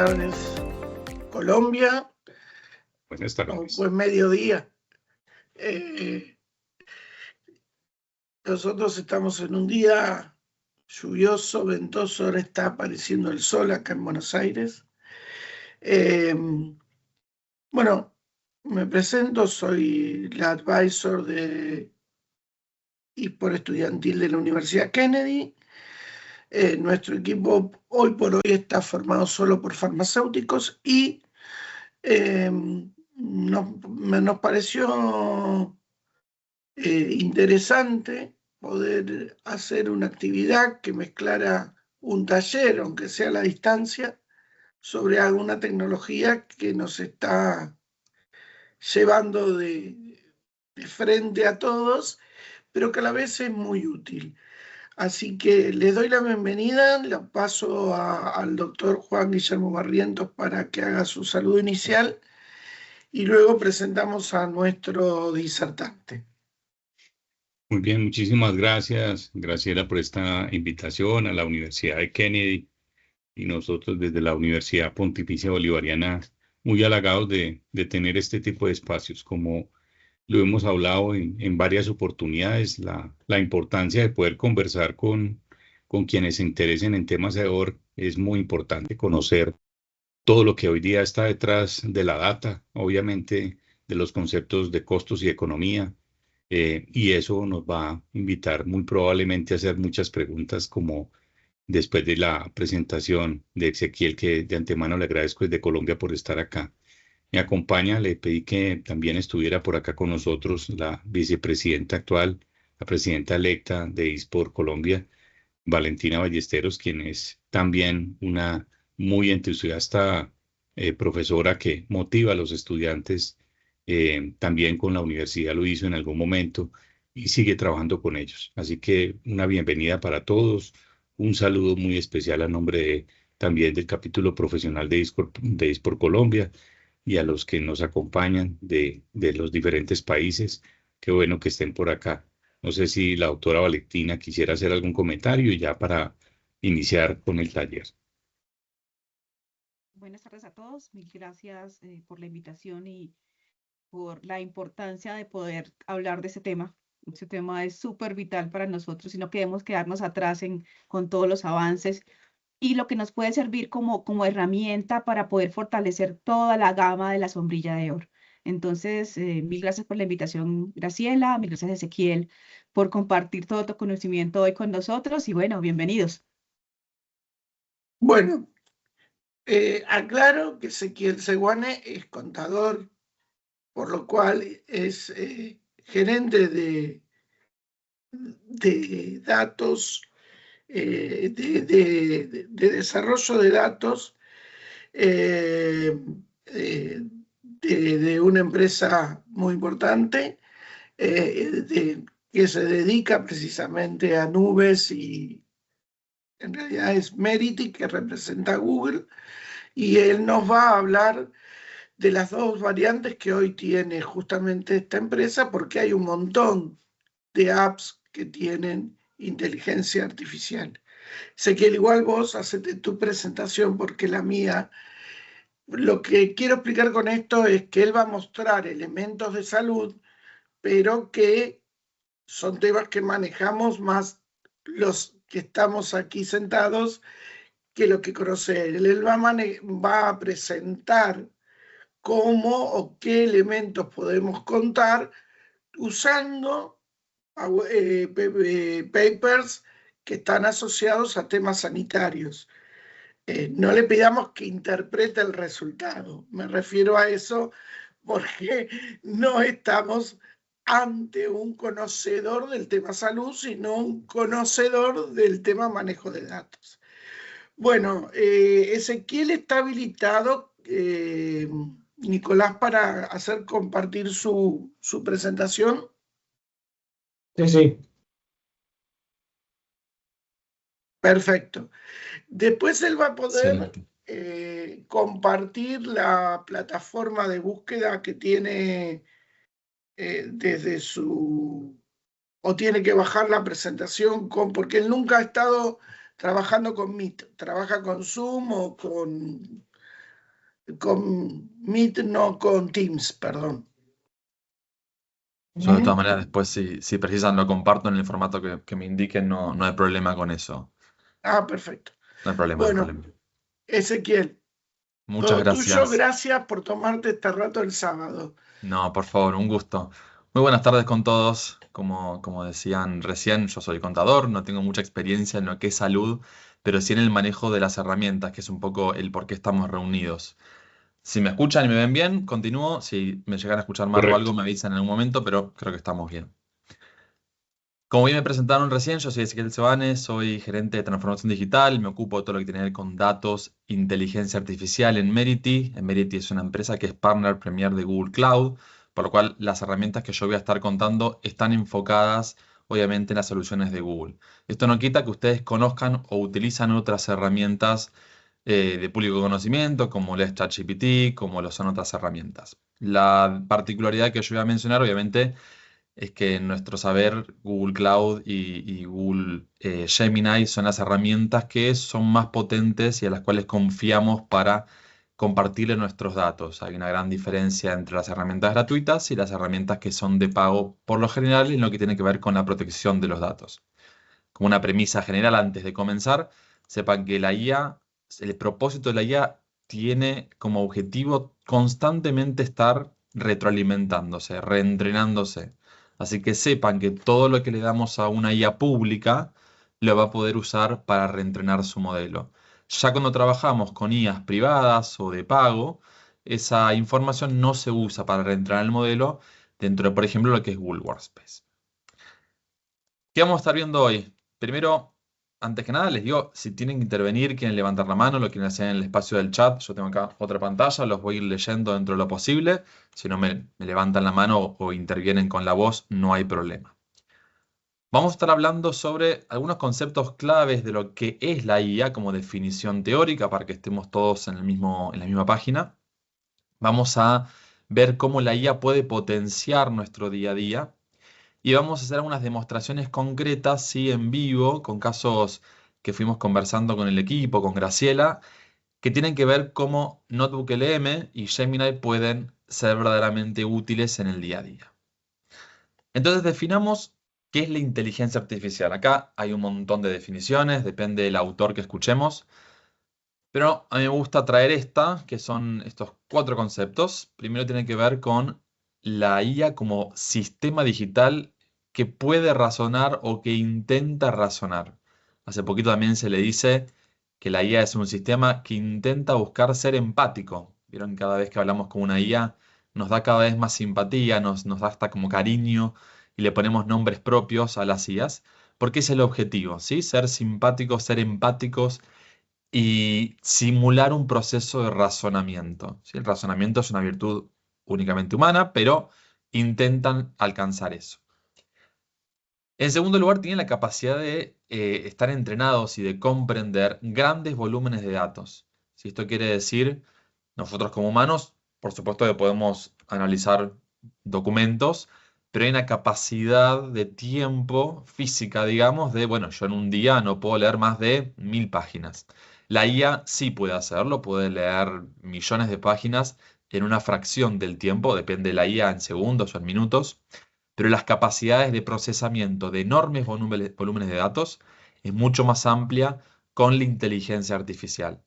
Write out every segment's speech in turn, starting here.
tardes, Colombia. Buenas tardes. Buen mediodía. Nosotros estamos en un día lluvioso, ventoso, ahora está apareciendo el sol acá en Buenos Aires. Bueno, me presento, soy la advisor de eSport estudiantil de la Universidad Kennedy. Nuestro equipo hoy por hoy está formado solo por farmacéuticos y nos pareció interesante poder hacer una actividad que mezclara un taller, aunque sea a la distancia, sobre alguna tecnología que nos está llevando de frente a todos, pero que a la vez es muy útil. Así que les doy la bienvenida, le paso al doctor Juan Guillermo Barrientos para que haga su saludo inicial y luego presentamos a nuestro disertante. Muy bien, muchísimas gracias, Graciela, por esta invitación a la Universidad de Kennedy y nosotros desde la Universidad Pontificia Bolivariana muy halagados de tener este tipo de espacios. Como lo hemos hablado en varias oportunidades, la importancia de poder conversar con quienes se interesen en temas de OR es muy importante conocer todo lo que hoy día está detrás de la data, obviamente de los conceptos de costos y economía, y eso nos va a invitar muy probablemente a hacer muchas preguntas como después de la presentación de Ezequiel, que de antemano le agradezco desde Colombia por estar acá. Me acompaña, le pedí que también estuviera por acá con nosotros la vicepresidenta actual, la presidenta electa de eSport Colombia, Valentina Ballesteros, quien es también una muy entusiasta profesora que motiva a los estudiantes, también con la universidad lo hizo en algún momento y sigue trabajando con ellos. Así que una bienvenida para todos, un saludo muy especial a nombre también del capítulo profesional de eSport Colombia y a los que nos acompañan de los diferentes países. Qué bueno que estén por acá. No sé si la doctora Valentina quisiera hacer algún comentario ya para iniciar con el taller. Buenas tardes a todos. Mil gracias por la invitación y por la importancia de poder hablar de ese tema. Ese tema es súper vital para nosotros y no queremos quedarnos atrás con todos los avances y lo que nos puede servir como herramienta para poder fortalecer toda la gama de la sombrilla de oro. Entonces, mil gracias por la invitación, Graciela, mil gracias, Ezequiel, por compartir todo tu conocimiento hoy con nosotros y bueno, bienvenidos. Bueno, aclaro que Ezequiel Seguane es contador, por lo cual es gerente de datos, de desarrollo de datos de una empresa muy importante que se dedica precisamente a nubes y en realidad es Merity, que representa a Google, y él nos va a hablar de las dos variantes que hoy tiene justamente esta empresa, porque hay un montón de apps que tienen inteligencia artificial. Sé que igual vos hacete tu presentación porque la mía, lo que quiero explicar con esto es que él va a mostrar elementos de salud, pero que son temas que manejamos más los que estamos aquí sentados que lo que conoce él. Él va a presentar cómo o qué elementos podemos contar usando papers que están asociados a temas sanitarios. No le pidamos que interprete el resultado, me refiero a eso porque no estamos ante un conocedor del tema salud, sino un conocedor del tema manejo de datos. Bueno, Ezequiel está habilitado, Nicolás, para hacer compartir su presentación. Sí. Perfecto. Después él va a poder Excelente. compartir la plataforma de búsqueda que tiene desde o tiene que bajar la presentación porque él nunca ha estado trabajando con Meet, trabaja con Zoom o con con Meet, no con Teams, perdón. Yo de todas maneras después si precisan lo comparto en el formato que me indiquen, no hay problema con eso. Ah, perfecto. No hay problema, no hay Bueno, problema. Ezequiel, Muchas todo tuyo, gracias. gracias por tomarte este rato el sábado. No, por favor, un gusto. Muy buenas tardes con todos. Como decían recién, yo soy contador, no tengo mucha experiencia en lo que es salud, pero sí en el manejo de las herramientas, que es un poco el por qué estamos reunidos. Si me escuchan y me ven bien, continúo. Si me llegan a escuchar mal o algo, Correcto. me avisan en algún momento, pero creo que estamos bien. Como bien me presentaron recién, yo soy Ezequiel Sebanes, soy gerente de transformación digital, me ocupo de todo lo que tiene que ver con datos, inteligencia artificial en Merity. Merity es una empresa que es partner premier de Google Cloud, por lo cual las herramientas que yo voy a estar contando están enfocadas obviamente en las soluciones de Google. Esto no quita que ustedes conozcan o utilizan otras herramientas de público conocimiento, como el ChatGPT, como lo son otras herramientas. La particularidad que yo voy a mencionar, obviamente, es que en nuestro saber Google Cloud y Google Gemini son las herramientas que son más potentes y a las cuales confiamos para compartirle nuestros datos. Hay una gran diferencia entre las herramientas gratuitas y las herramientas que son de pago por lo general en lo que tiene que ver con la protección de los datos. Como una premisa general antes de comenzar, sepan que la IA, el propósito de la IA tiene como objetivo constantemente estar retroalimentándose, reentrenándose. Así que sepan que todo lo que le damos a una IA pública lo va a poder usar para reentrenar su modelo. Ya cuando trabajamos con IAs privadas o de pago, esa información no se usa para reentrenar el modelo dentro de, por ejemplo, lo que es Google Workspace. ¿Qué vamos a estar viendo hoy? Primero, antes que nada, les digo, si tienen que intervenir, quieren levantar la mano, lo quieren hacer en el espacio del chat, yo tengo acá otra pantalla, los voy a ir leyendo dentro de lo posible. Si no me levantan la mano o intervienen con la voz, no hay problema. Vamos a estar hablando sobre algunos conceptos claves de lo que es la IA como definición teórica para que estemos todos en la misma página. Vamos a ver cómo la IA puede potenciar nuestro día a día. Y vamos a hacer algunas demostraciones concretas, sí, en vivo, con casos que fuimos conversando con el equipo, con Graciela, que tienen que ver cómo Notebook LM y Gemini pueden ser verdaderamente útiles en el día a día. Entonces definamos qué es la inteligencia artificial. Acá hay un montón de definiciones, depende del autor que escuchemos, pero a mí me gusta traer esta, que son estos 4 conceptos. Primero tiene que ver con la IA como sistema digital que puede razonar o que intenta razonar. Hace poquito también se le dice que la IA es un sistema que intenta buscar ser empático. Vieron, cada vez que hablamos con una IA nos da cada vez más simpatía, nos da hasta como cariño y le ponemos nombres propios a las IAs, porque es el objetivo, ¿sí? Ser simpáticos, ser empáticos y simular un proceso de razonamiento, ¿sí? El razonamiento es una virtud únicamente humana, pero intentan alcanzar eso. En segundo lugar, tienen la capacidad de estar entrenados y de comprender grandes volúmenes de datos. Si esto quiere decir, nosotros como humanos, por supuesto que podemos analizar documentos, pero hay una capacidad de tiempo física, digamos, de, bueno, yo en un día no puedo leer más de 1000 páginas. La IA sí puede hacerlo, puede leer millones de páginas en una fracción del tiempo, depende de la IA en segundos o en minutos, pero las capacidades de procesamiento de enormes volúmenes de datos es mucho más amplia con la inteligencia artificial.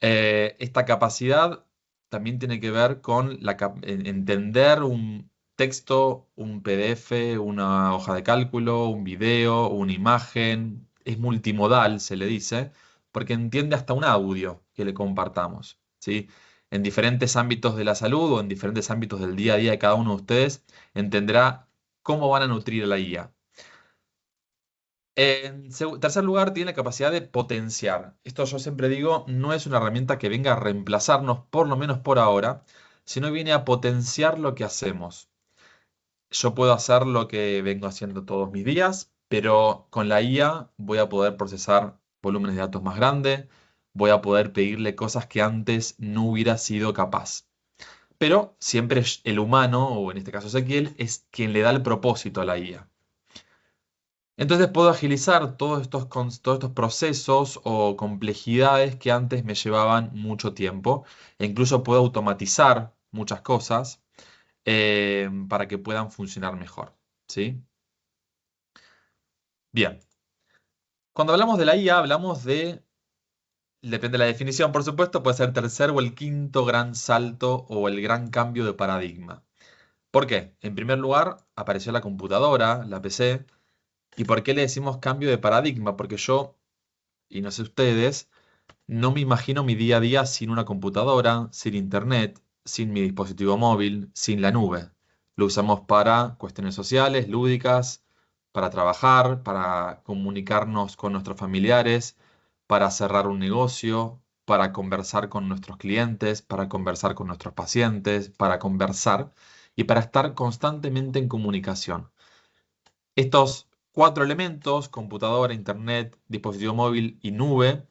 Esta capacidad también tiene que ver con entender un texto, un PDF, una hoja de cálculo, un video, una imagen. Es multimodal, se le dice, porque entiende hasta un audio que le compartamos, ¿sí? En diferentes ámbitos de la salud o en diferentes ámbitos del día a día de cada uno de ustedes, entenderá cómo van a nutrir a la IA. En tercer lugar, tiene la capacidad de potenciar. Esto yo siempre digo, no es una herramienta que venga a reemplazarnos, por lo menos por ahora, sino viene a potenciar lo que hacemos. Yo puedo hacer lo que vengo haciendo todos mis días, pero con la IA voy a poder procesar volúmenes de datos más grandes, voy a poder pedirle cosas que antes no hubiera sido capaz. Pero siempre el humano, o en este caso Ezequiel, es quien le da el propósito a la IA. Entonces puedo agilizar todos estos procesos o complejidades que antes me llevaban mucho tiempo. E incluso puedo automatizar muchas cosas para que puedan funcionar mejor. ¿Sí? Bien. Cuando hablamos de la IA, hablamos de, depende de la definición, por supuesto, puede ser el tercer o el quinto gran salto o el gran cambio de paradigma. ¿Por qué? En primer lugar, apareció la computadora, la PC. ¿Y por qué le decimos cambio de paradigma? Porque yo, y no sé ustedes, no me imagino mi día a día sin una computadora, sin internet, sin mi dispositivo móvil, sin la nube. Lo usamos para cuestiones sociales, lúdicas, para trabajar, para comunicarnos con nuestros familiares, para cerrar un negocio, para conversar con nuestros clientes, para conversar con nuestros pacientes, para conversar y para estar constantemente en comunicación. Estos cuatro elementos, computadora, internet, dispositivo móvil y nube,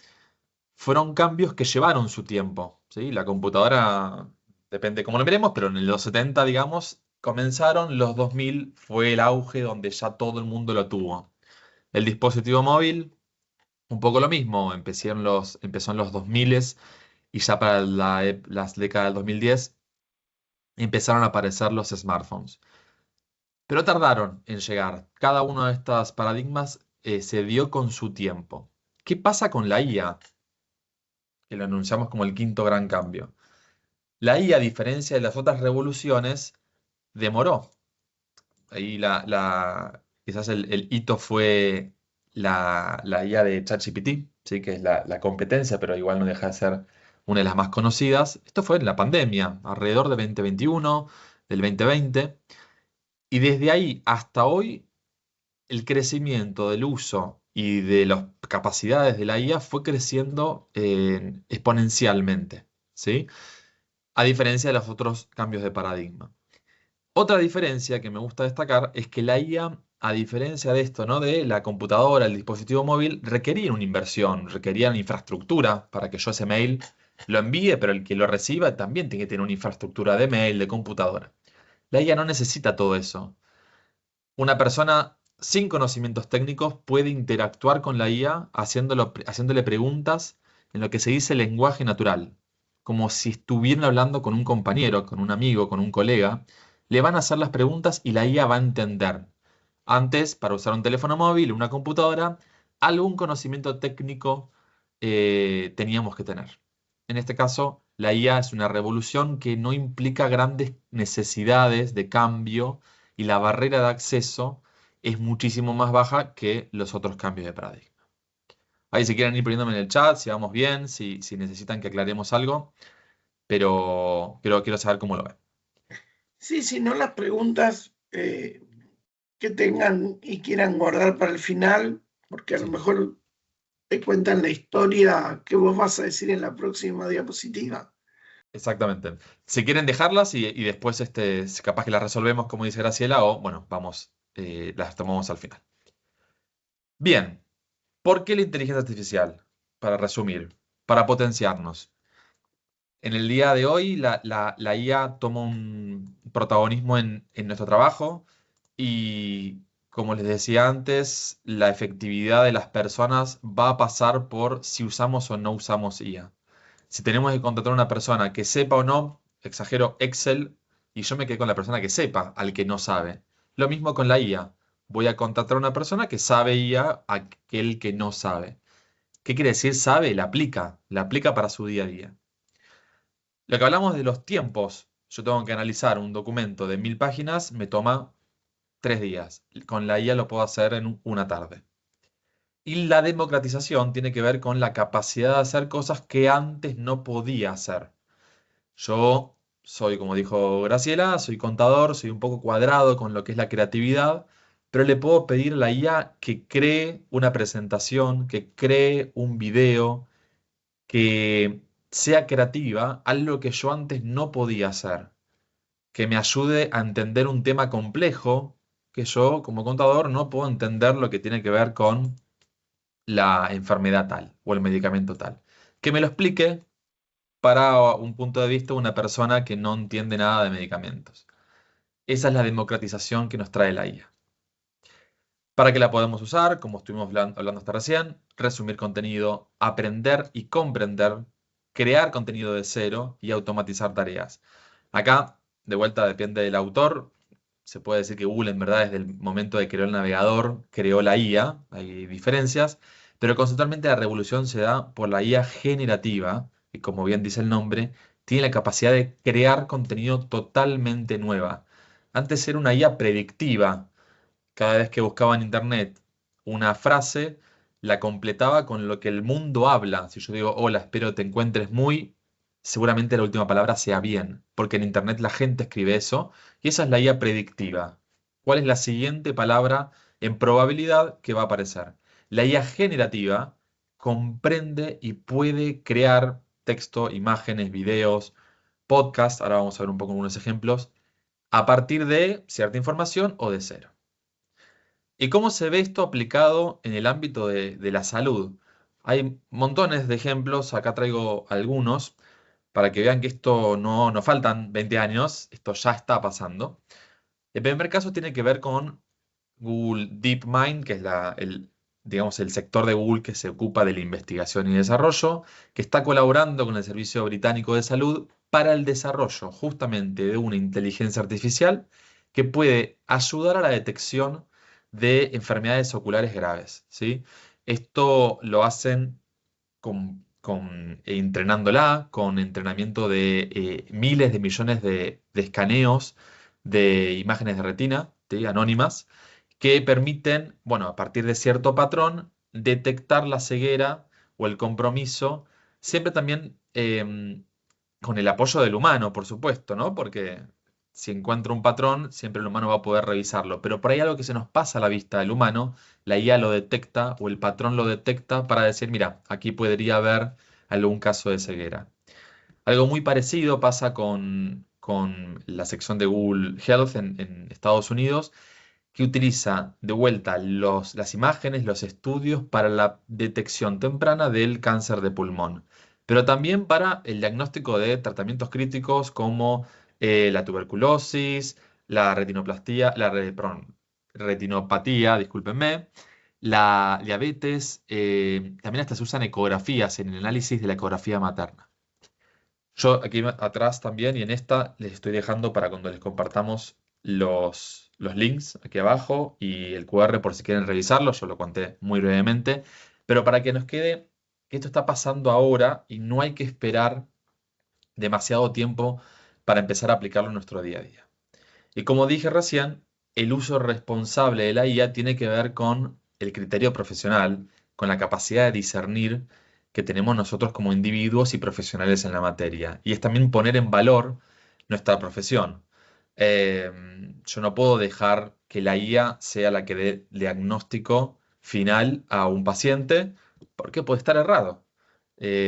fueron cambios que llevaron su tiempo, ¿sí? La computadora, depende cómo lo miremos, pero en los 70, digamos, comenzaron, los 2000 fue el auge donde ya todo el mundo lo tuvo. El dispositivo móvil, un poco lo mismo, empezó en los 2000 y ya para las décadas del 2010 empezaron a aparecer los smartphones. Pero tardaron en llegar. Cada uno de estos paradigmas se dio con su tiempo. ¿Qué pasa con la IA? Que lo anunciamos como el quinto gran cambio. La IA, a diferencia de las otras revoluciones, demoró. Ahí quizás el hito fue la IA de ChatGPT, ¿sí? Que es la competencia, pero igual no deja de ser una de las más conocidas. Esto fue en la pandemia, alrededor de 2021, del 2020. Y desde ahí hasta hoy, el crecimiento del uso y de las capacidades de la IA fue creciendo exponencialmente, ¿sí? A diferencia de los otros cambios de paradigma. Otra diferencia que me gusta destacar es que la IA, a diferencia de esto, ¿no? De la computadora, el dispositivo móvil, requería una inversión, requería una infraestructura para que yo ese mail lo envíe, pero el que lo reciba también tiene que tener una infraestructura de mail, de computadora. La IA no necesita todo eso. Una persona sin conocimientos técnicos puede interactuar con la IA haciéndole preguntas en lo que se dice lenguaje natural, como si estuvieran hablando con un compañero, con un amigo, con un colega. Le van a hacer las preguntas y la IA va a entender. Antes, para usar un teléfono móvil, una computadora, algún conocimiento técnico teníamos que tener. En este caso, la IA es una revolución que no implica grandes necesidades de cambio y la barrera de acceso es muchísimo más baja que los otros cambios de paradigma. Ahí si quieren ir poniéndome en el chat, si vamos bien, si necesitan que aclaremos algo, pero quiero saber cómo lo ven. Sí, si no, las preguntas que tengan y quieran guardar para el final, porque a lo Sí. mejor te cuentan la historia que vos vas a decir en la próxima diapositiva. Exactamente. Si quieren dejarlas y después capaz que las resolvemos como dice Graciela o bueno, las tomamos al final. Bien, ¿por qué la inteligencia artificial? Para resumir, para potenciarnos. En el día de hoy, la IA toma un protagonismo en nuestro trabajo y, como les decía antes, la efectividad de las personas va a pasar por si usamos o no usamos IA. Si tenemos que contratar a una persona que sepa o no, exagero, Excel, y yo me quedé con la persona que sepa, al que no sabe. Lo mismo con la IA. Voy a contratar a una persona que sabe IA, a aquel que no sabe. ¿Qué quiere decir sabe? La aplica para su día a día. Lo que hablamos de los tiempos, yo tengo que analizar un documento de 1000 páginas, me toma 3 días. Con la IA lo puedo hacer en una tarde. Y la democratización tiene que ver con la capacidad de hacer cosas que antes no podía hacer. Yo soy, como dijo Graciela, soy contador, soy un poco cuadrado con lo que es la creatividad, pero le puedo pedir a la IA que cree una presentación, que cree un video, que sea creativa, algo que yo antes no podía hacer, que me ayude a entender un tema complejo que yo como contador no puedo entender lo que tiene que ver con la enfermedad tal o el medicamento tal. Que me lo explique para un punto de vista de una persona que no entiende nada de medicamentos. Esa es la democratización que nos trae la IA. ¿Para qué la podemos usar? Como estuvimos hablando hasta recién, resumir contenido, aprender y comprender, crear contenido de cero y automatizar tareas. Acá, de vuelta, depende del autor. Se puede decir que Google en verdad desde el momento de crear el navegador creó la IA, hay diferencias, pero conceptualmente la revolución se da por la IA generativa, y como bien dice el nombre, tiene la capacidad de crear contenido totalmente nueva. Antes era una IA predictiva. Cada vez que buscaba en internet una frase, la completaba con lo que el mundo habla. Si yo digo, hola, espero te encuentres muy, seguramente la última palabra sea bien, porque en internet la gente escribe eso, y esa es la IA predictiva. ¿Cuál es la siguiente palabra en probabilidad que va a aparecer? La IA generativa comprende y puede crear texto, imágenes, videos, podcast, ahora vamos a ver un poco algunos ejemplos, a partir de cierta información o de cero. ¿Y cómo se ve esto aplicado en el ámbito de la salud? Hay montones de ejemplos, acá traigo algunos, para que vean que esto no faltan 20 años, esto ya está pasando. El primer caso tiene que ver con Google DeepMind, que es digamos, el sector de Google que se ocupa de la investigación y desarrollo, que está colaborando con el Servicio Británico de Salud para el desarrollo justamente de una inteligencia artificial que puede ayudar a la detección de enfermedades oculares graves, ¿sí? Esto lo hacen entrenándola, con entrenamiento de miles de millones de escaneos de imágenes de retina, ¿sí? Anónimas, que permiten, bueno, a partir de cierto patrón, detectar la ceguera o el compromiso, siempre también con el apoyo del humano, por supuesto, ¿no? Porque si encuentra un patrón, siempre el humano va a poder revisarlo. Pero por ahí algo que se nos pasa a la vista del humano, la IA lo detecta o el patrón lo detecta para decir, mira, aquí podría haber algún caso de ceguera. Algo muy parecido pasa con la sección de Google Health en Estados Unidos, que utiliza de vuelta las imágenes, los estudios para la detección temprana del cáncer de pulmón, pero también para el diagnóstico de tratamientos críticos como la tuberculosis, la retinoplastía, perdón, retinopatía, discúlpenme, la diabetes, también hasta se usan ecografías en el análisis de la ecografía materna. Yo aquí atrás también y en esta les estoy dejando para cuando les compartamos los links aquí abajo y el QR por si quieren revisarlo, yo lo conté muy brevemente, pero para que nos quede que esto está pasando ahora y no hay que esperar demasiado tiempo para empezar a aplicarlo en nuestro día a día. Y como dije recién, el uso responsable de la IA tiene que ver con el criterio profesional, con la capacidad de discernir que tenemos nosotros como individuos y profesionales en la materia. Y es también poner en valor nuestra profesión. Yo no puedo dejar que la IA sea la que dé diagnóstico final a un paciente porque puede estar errado.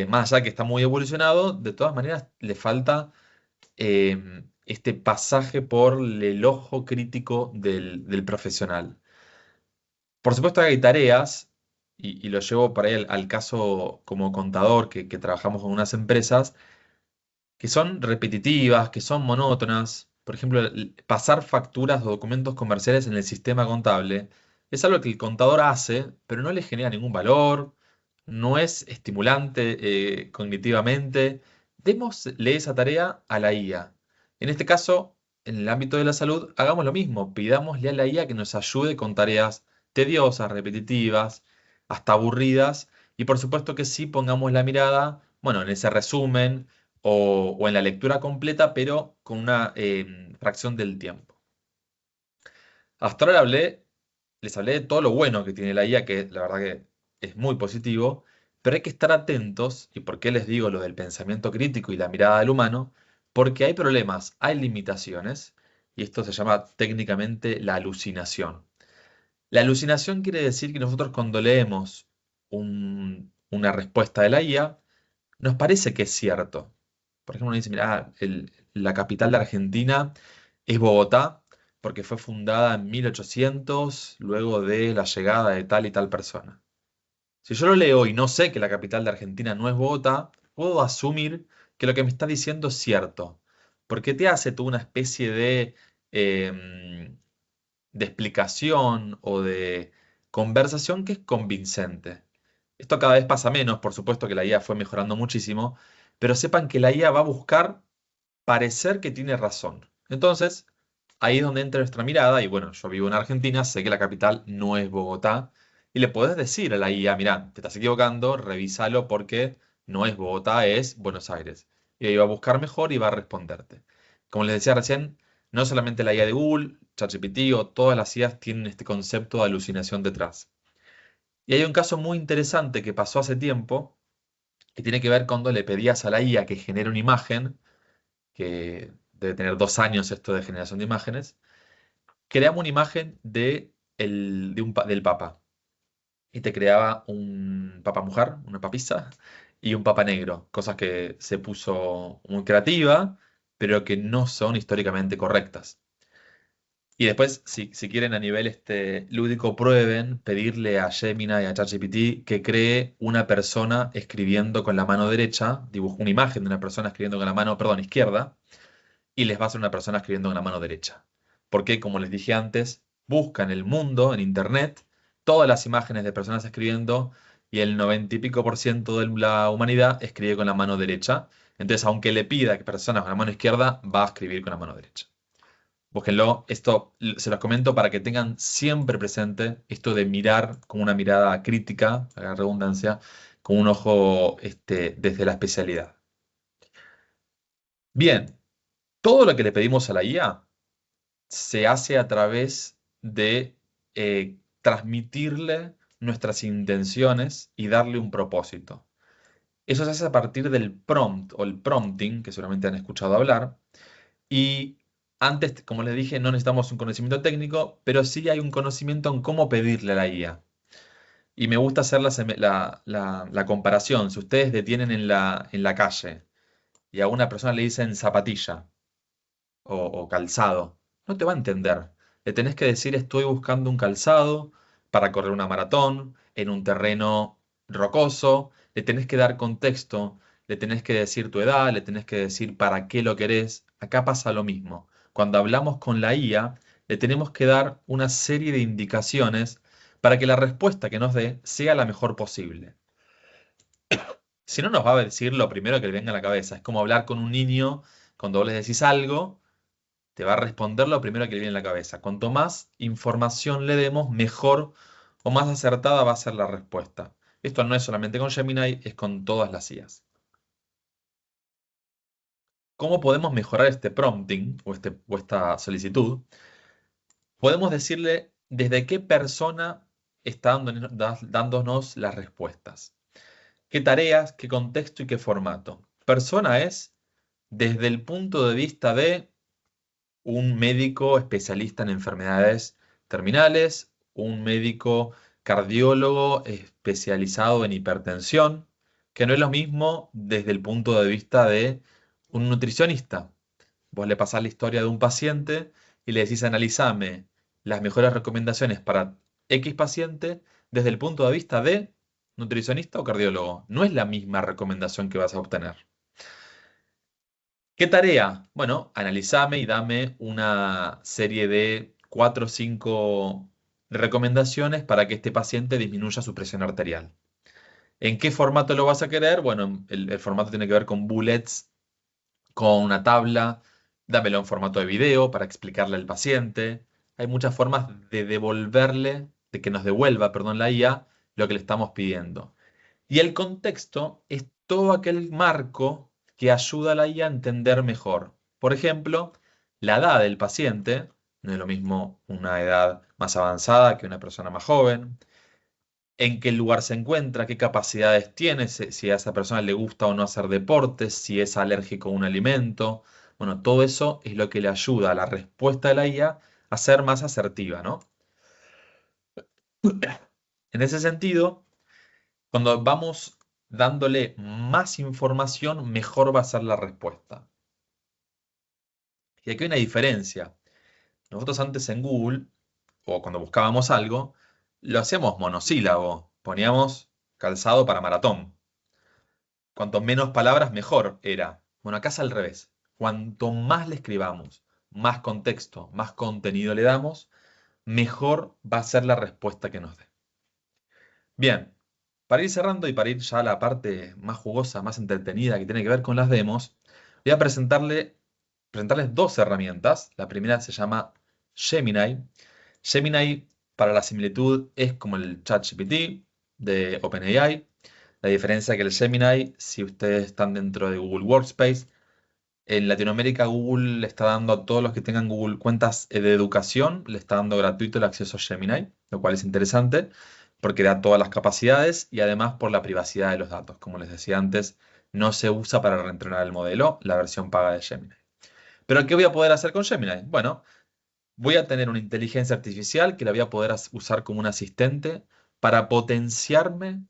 Más allá que está muy evolucionado, de todas maneras le falta este pasaje por el ojo crítico del profesional. Por supuesto que hay tareas, y lo llevo para ahí al caso como contador, que trabajamos con unas empresas, que son repetitivas, que son monótonas. Por ejemplo, pasar facturas o documentos comerciales en el sistema contable es algo que el contador hace, pero no le genera ningún valor, no es estimulante cognitivamente. Démosle esa tarea a la IA. En este caso, en el ámbito de la salud, hagamos lo mismo. Pidámosle a la IA que nos ayude con tareas tediosas, repetitivas, hasta aburridas. Y por supuesto que sí pongamos la mirada, bueno, en ese resumen o en la lectura completa, pero con una fracción del tiempo. Hasta ahora les hablé de todo lo bueno que tiene la IA, que la verdad que es muy positivo, pero hay que estar atentos, y por qué les digo lo del pensamiento crítico y la mirada del humano, porque hay problemas, hay limitaciones, y esto se llama técnicamente la alucinación. La alucinación quiere decir que nosotros cuando leemos una respuesta de la IA, nos parece que es cierto. Por ejemplo, uno dice, mira, la capital de Argentina es Bogotá, porque fue fundada en 1800, luego de la llegada de tal y tal persona. Si yo lo leo y no sé que la capital de Argentina no es Bogotá, puedo asumir que lo que me está diciendo es cierto. Porque te hace toda una especie de explicación o conversación que es convincente. Esto cada vez pasa menos, por supuesto que la IA fue mejorando muchísimo, pero sepan que la IA va a buscar parecer que tiene razón. Entonces, ahí es donde entra nuestra mirada, y bueno, yo vivo en Argentina, sé que la capital no es Bogotá, y le podés decir a la IA, mirá, te estás equivocando, revísalo porque no es Bogotá, es Buenos Aires. Y ahí va a buscar mejor y va a responderte. Como les decía recién, no solamente la IA de Google, ChatGPT o todas las IAs tienen este concepto de alucinación detrás. Y hay un caso muy interesante que pasó hace tiempo, que tiene que ver cuando le pedías a la IA que genere una imagen, que debe tener 2 años esto de generación de imágenes, creamos una imagen del Papa. Y te creaba un Papa mujer, una papisa, y un Papa negro. Cosas que se puso muy creativa, pero que no son históricamente correctas. Y después, si quieren a nivel lúdico, prueben pedirle a Gemini y a ChatGPT que cree una persona escribiendo con la mano derecha, dibuja una imagen de una persona escribiendo con la mano, perdón, izquierda, y les va a ser una persona escribiendo con la mano derecha. Porque, como les dije antes, buscan el mundo en Internet, todas las imágenes de personas escribiendo, y el 90 y pico por ciento de la humanidad escribe con la mano derecha. Entonces, aunque le pida que personas con la mano izquierda, va a escribir con la mano derecha. Búsquenlo. Esto se los comento para que tengan siempre presente esto de mirar con una mirada crítica, a la redundancia, con un ojo desde la especialidad. Bien, todo lo que le pedimos a la IA se hace a través de transmitirle nuestras intenciones y darle un propósito. Eso se hace a partir del prompt o el prompting, que seguramente han escuchado hablar. Y antes, como les dije, no necesitamos un conocimiento técnico, pero sí hay un conocimiento en cómo pedirle a la IA. Y me gusta hacer la comparación. Si ustedes detienen en la calle y a una persona le dicen zapatilla o calzado, no te va a entender. Le tenés que decir, estoy buscando un calzado para correr una maratón en un terreno rocoso. Le tenés que dar contexto, le tenés que decir tu edad, le tenés que decir para qué lo querés. Acá pasa lo mismo. Cuando hablamos con la IA, le tenemos que dar una serie de indicaciones para que la respuesta que nos dé sea la mejor posible. Si no, nos va a decir lo primero que le venga a la cabeza. Es como hablar con un niño cuando vos le decís algo, te va a responder lo primero que le viene a la cabeza. Cuanto más información le demos, mejor o más acertada va a ser la respuesta. Esto no es solamente con Gemini, es con todas las IAs. ¿Cómo podemos mejorar este prompting o esta solicitud? Podemos decirle desde qué persona está dándonos las respuestas. ¿Qué tareas, qué contexto y qué formato? Persona es desde el punto de vista de un médico especialista en enfermedades terminales, un médico cardiólogo especializado en hipertensión, que no es lo mismo desde el punto de vista de un nutricionista. Vos le pasás la historia de un paciente y le decís, analízame las mejores recomendaciones para X paciente desde el punto de vista de nutricionista o cardiólogo. No es la misma recomendación que vas a obtener. ¿Qué tarea? Bueno, analízame y dame una serie de 4 o 5 recomendaciones para que este paciente disminuya su presión arterial. ¿En qué formato lo vas a querer? Bueno, el formato tiene que ver con bullets, con una tabla. Dámelo en formato de video para explicarle al paciente. Hay muchas formas de de que nos devuelva, perdón, la IA lo que le estamos pidiendo. Y el contexto es todo aquel marco que ayuda a la IA a entender mejor. Por ejemplo, la edad del paciente, no es lo mismo una edad más avanzada que una persona más joven, en qué lugar se encuentra, qué capacidades tiene, si a esa persona le gusta o no hacer deportes, si es alérgico a un alimento. Bueno, todo eso es lo que le ayuda a la respuesta de la IA a ser más asertiva, ¿no? En ese sentido, cuando vamos dándole más información, mejor va a ser la respuesta. Y aquí hay una diferencia. Nosotros antes en Google, o cuando buscábamos algo, lo hacíamos monosílabo. Poníamos calzado para maratón. Cuanto menos palabras, mejor era. Bueno, acá es al revés. Cuanto más le escribamos, más contexto, más contenido le damos, mejor va a ser la respuesta que nos dé. Bien, para ir cerrando y para ir ya a la parte más jugosa, más entretenida que tiene que ver con las demos, voy a presentarles dos herramientas. La primera se llama Gemini. Gemini, para la similitud, es como el ChatGPT de OpenAI. La diferencia es que el Gemini, si ustedes están dentro de Google Workspace, en Latinoamérica Google le está dando a todos los que tengan Google cuentas de educación, le está dando gratuito el acceso a Gemini, lo cual es interesante porque da todas las capacidades y además por la privacidad de los datos. Como les decía antes, no se usa para reentrenar el modelo, la versión paga de Gemini. ¿Pero qué voy a poder hacer con Gemini? Bueno, voy a tener una inteligencia artificial que la voy a poder usar como un asistente para potenciarme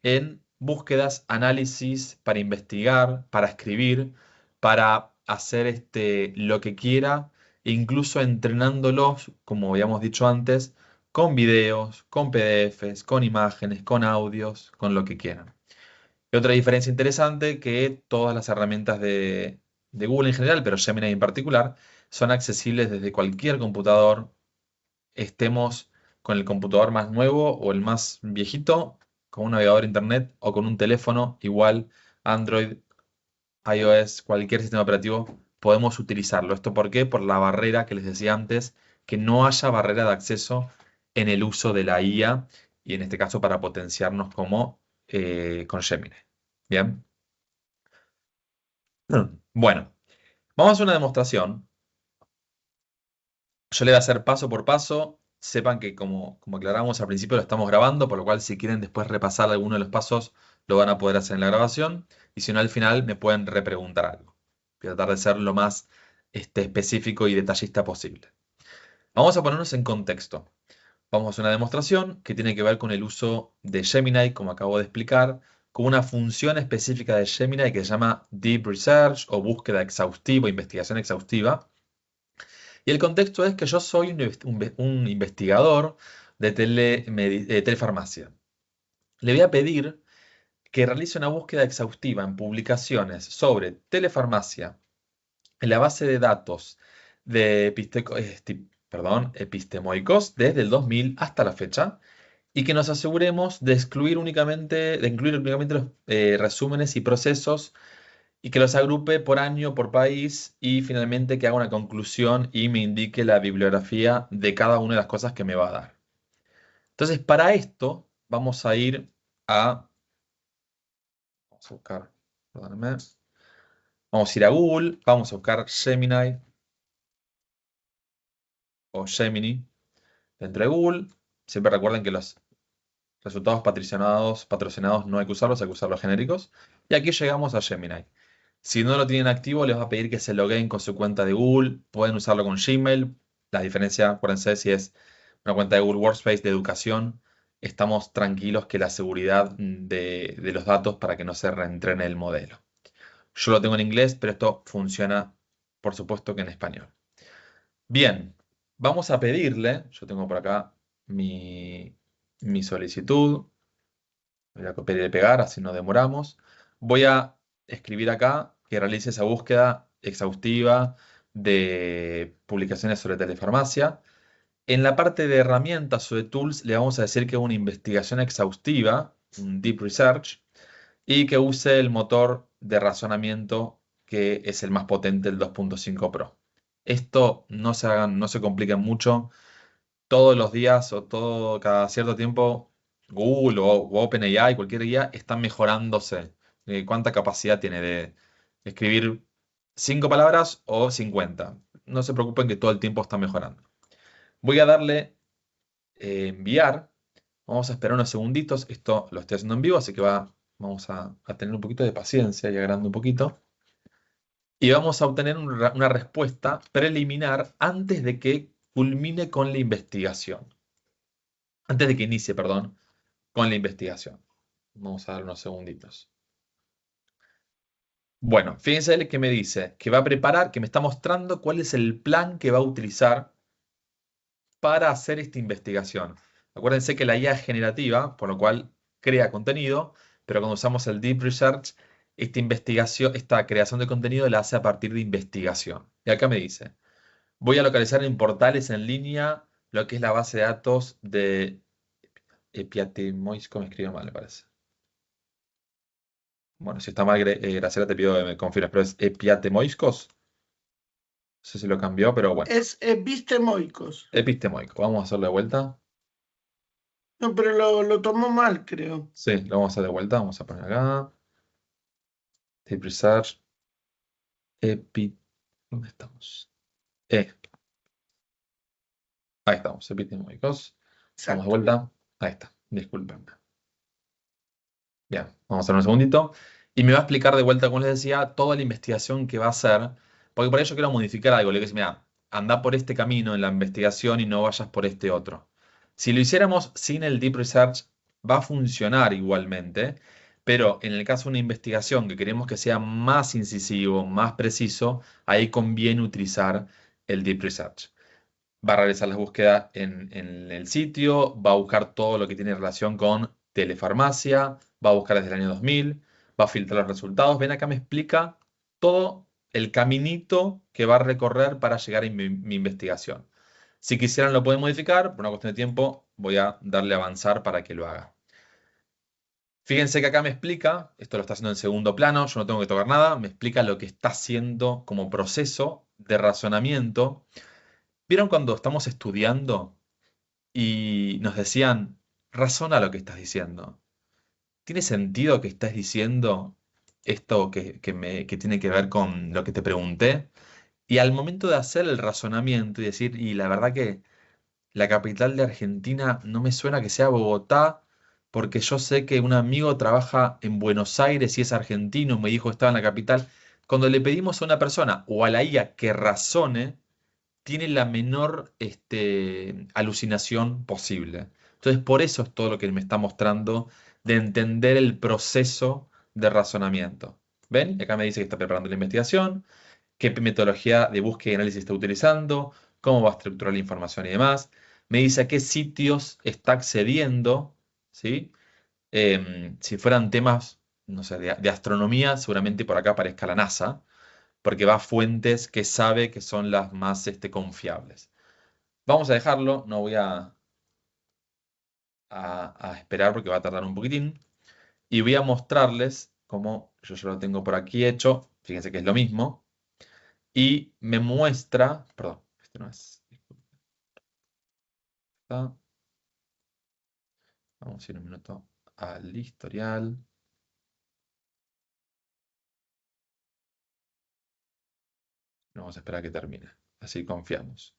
en búsquedas, análisis, para investigar, para escribir, para hacer lo que quiera, e incluso entrenándolos, como habíamos dicho antes, con videos, con PDFs, con imágenes, con audios, con lo que quieran. Y otra diferencia interesante que todas las herramientas de Google en general, pero Gemini en particular, son accesibles desde cualquier computador, estemos con el computador más nuevo o el más viejito, con un navegador internet o con un teléfono, igual Android, iOS, cualquier sistema operativo, podemos utilizarlo. ¿Esto por qué? Por la barrera que les decía antes, que no haya barrera de acceso en el uso de la IA y en este caso para potenciarnos como con Gemini. Bien. Bueno, vamos a hacer una demostración. Yo le voy a hacer paso por paso. Sepan que como aclaramos al principio lo estamos grabando, por lo cual si quieren después repasar alguno de los pasos lo van a poder hacer en la grabación. Y si no, al final me pueden repreguntar algo. Voy a tratar de ser lo más específico y detallista posible. Vamos a ponernos en contexto. Vamos a hacer una demostración que tiene que ver con el uso de Gemini, como acabo de explicar, con una función específica de Gemini que se llama Deep Research o búsqueda exhaustiva, investigación exhaustiva. Y el contexto es que yo soy un investigador de telefarmacia. Le voy a pedir que realice una búsqueda exhaustiva en publicaciones sobre telefarmacia en la base de datos de epistemoicos desde el 2000 hasta la fecha y que nos aseguremos de incluir únicamente los resúmenes y procesos y que los agrupe por año, por país y finalmente que haga una conclusión y me indique la bibliografía de cada una de las cosas que me va a dar. Entonces, para esto vamos a ir a... Vamos a buscar, perdónenme. Vamos a ir a Google, vamos a buscar Gemini o Gemini dentro de Google. Siempre recuerden que los resultados patrocinados no hay que usarlos, hay que usar los genéricos. Y aquí llegamos a Gemini. Si no lo tienen activo, les va a pedir que se logueen con su cuenta de Google. Pueden usarlo con Gmail. La diferencia, acuérdense, si es una cuenta de Google Workspace de educación, estamos tranquilos que la seguridad de los datos para que no se reentrene el modelo. Yo lo tengo en inglés, pero esto funciona, por supuesto, que en español. Bien, vamos a pedirle, yo tengo por acá mi solicitud. Voy a copiar y pegar, así no demoramos. Voy a escribir acá que realice esa búsqueda exhaustiva de publicaciones sobre telefarmacia. En la parte de herramientas o de tools le vamos a decir que es una investigación exhaustiva, un deep research, y que use el motor de razonamiento que es el más potente, el 2.5 Pro. Esto no se compliquen mucho. Todos los días o cada cierto tiempo Google o OpenAI, cualquier guía, está mejorándose. ¿Cuánta capacidad tiene de escribir 5 palabras o 50? No se preocupen que todo el tiempo está mejorando. Voy a darle enviar. Vamos a esperar unos segunditos. Esto lo estoy haciendo en vivo, así que vamos a tener un poquito de paciencia y agrandando un poquito. Y vamos a obtener una respuesta preliminar antes de que culmine con la investigación. Antes de que inicie, perdón, con la investigación. Vamos a dar unos segunditos. Bueno, fíjense que me dice que va a preparar, que me está mostrando cuál es el plan que va a utilizar para hacer esta investigación. Acuérdense que la IA es generativa, por lo cual crea contenido, pero cuando usamos el Deep Research, esta creación de contenido la hace a partir de investigación. Y acá me dice, voy a localizar en portales en línea lo que es la base de datos de Epiatemoiskos, me escribió mal, me parece. Bueno, si está mal, Graciela, te pido que me confirmes, pero es Epiatemoiskos. No sé si lo cambió, pero bueno. Es epistemoicos. Epistemoico. Vamos a hacerlo de vuelta. No, pero lo tomó mal, creo. Sí, lo vamos a hacer de vuelta. Vamos a poner acá. Deep Research. ¿Dónde estamos? Ahí estamos, epistemoicos. Vamos de Exacto. vuelta. Ahí está. Disculpenme. Bien, vamos a hacer un segundito. Y me va a explicar de vuelta, como les decía, toda la investigación que va a hacer. Porque por ello quiero modificar algo. Le digo, mira, anda por este camino en la investigación y no vayas por este otro. Si lo hiciéramos sin el Deep Research, va a funcionar igualmente. Pero en el caso de una investigación que queremos que sea más incisivo, más preciso, ahí conviene utilizar el Deep Research. Va a realizar las búsquedas en el sitio, va a buscar todo lo que tiene relación con telefarmacia, va a buscar desde el año 2000, va a filtrar los resultados. Ven acá, me explica todo el caminito que va a recorrer para llegar a mi investigación. Si quisieran lo pueden modificar, por una cuestión de tiempo voy a darle a avanzar para que lo haga. Fíjense que acá me explica, esto lo está haciendo en segundo plano, yo no tengo que tocar nada, me explica lo que está haciendo como proceso de razonamiento. ¿Vieron cuando estamos estudiando y nos decían, razona lo que estás diciendo? ¿Tiene sentido que estás diciendo esto que tiene que ver con lo que te pregunté? Y al momento de hacer el razonamiento y decir, y la verdad que la capital de Argentina no me suena que sea Bogotá, porque yo sé que un amigo trabaja en Buenos Aires y es argentino, me dijo que estaba en la capital. Cuando le pedimos a una persona o a la IA que razone, tiene la menor alucinación posible. Entonces, por eso es todo lo que me está mostrando de entender el proceso de razonamiento. ¿Ven? Acá me dice que está preparando la investigación, qué metodología de búsqueda y análisis está utilizando, cómo va a estructurar la información y demás. Me dice a qué sitios está accediendo, ¿sí? Si fueran temas, no sé, de astronomía, seguramente por acá aparezca la NASA, porque va a fuentes que sabe que son las más confiables. Vamos a dejarlo, no voy a esperar porque va a tardar un poquitín. Y voy a mostrarles cómo yo ya lo tengo por aquí hecho. Fíjense que es lo mismo. Y me muestra, perdón, este no es. Está. Vamos a ir un minuto al historial. Vamos a esperar a que termine. Así confiamos.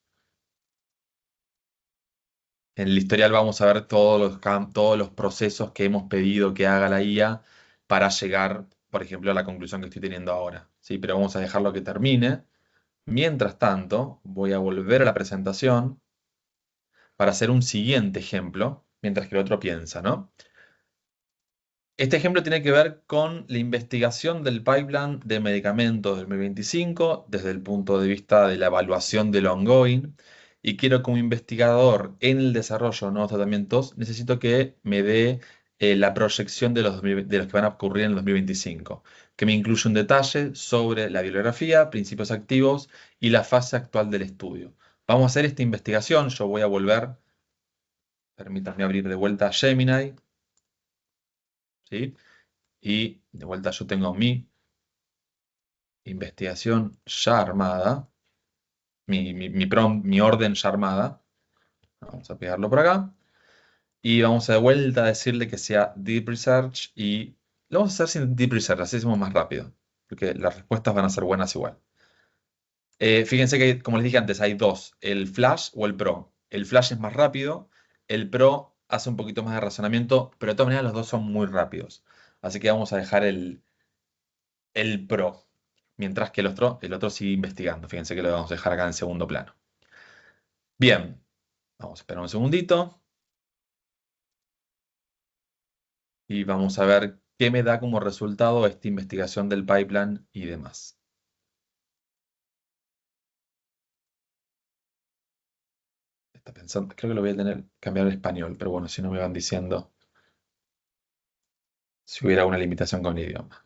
En el historial vamos a ver todos los procesos que hemos pedido que haga la IA para llegar, por ejemplo, a la conclusión que estoy teniendo ahora. ¿Sí? Pero vamos a dejarlo que termine. Mientras tanto, voy a volver a la presentación para hacer un siguiente ejemplo, mientras que el otro piensa, ¿no? Este ejemplo tiene que ver con la investigación del pipeline de medicamentos del 2025 desde el punto de vista de la evaluación del ongoing. Y quiero como investigador en el desarrollo de nuevos tratamientos, necesito que me dé la proyección de de los que van a ocurrir en el 2025, que me incluya un detalle sobre la bibliografía, principios activos y la fase actual del estudio. Vamos a hacer esta investigación, yo voy a volver, permítanme abrir de vuelta Gemini, ¿sí? Y de vuelta yo tengo mi investigación ya armada, mi orden ya armada. Vamos a pegarlo por acá. Y vamos a de vuelta a decirle que sea Deep Research y lo vamos a hacer sin Deep Research, así hacemos más rápido, porque las respuestas van a ser buenas igual. Fíjense que, como les dije antes, hay dos, el Flash o el Pro. El Flash es más rápido, el Pro hace un poquito más de razonamiento, pero de todas maneras los dos son muy rápidos. Así que vamos a dejar el Pro, mientras que el otro sigue investigando. Fíjense que lo vamos a dejar acá en segundo plano. Bien, vamos a esperar un segundito. Y vamos a ver qué me da como resultado esta investigación del pipeline y demás. Está pensando, creo que lo voy a tener que cambiar al español, pero bueno, si no me van diciendo si hubiera una limitación con el idioma.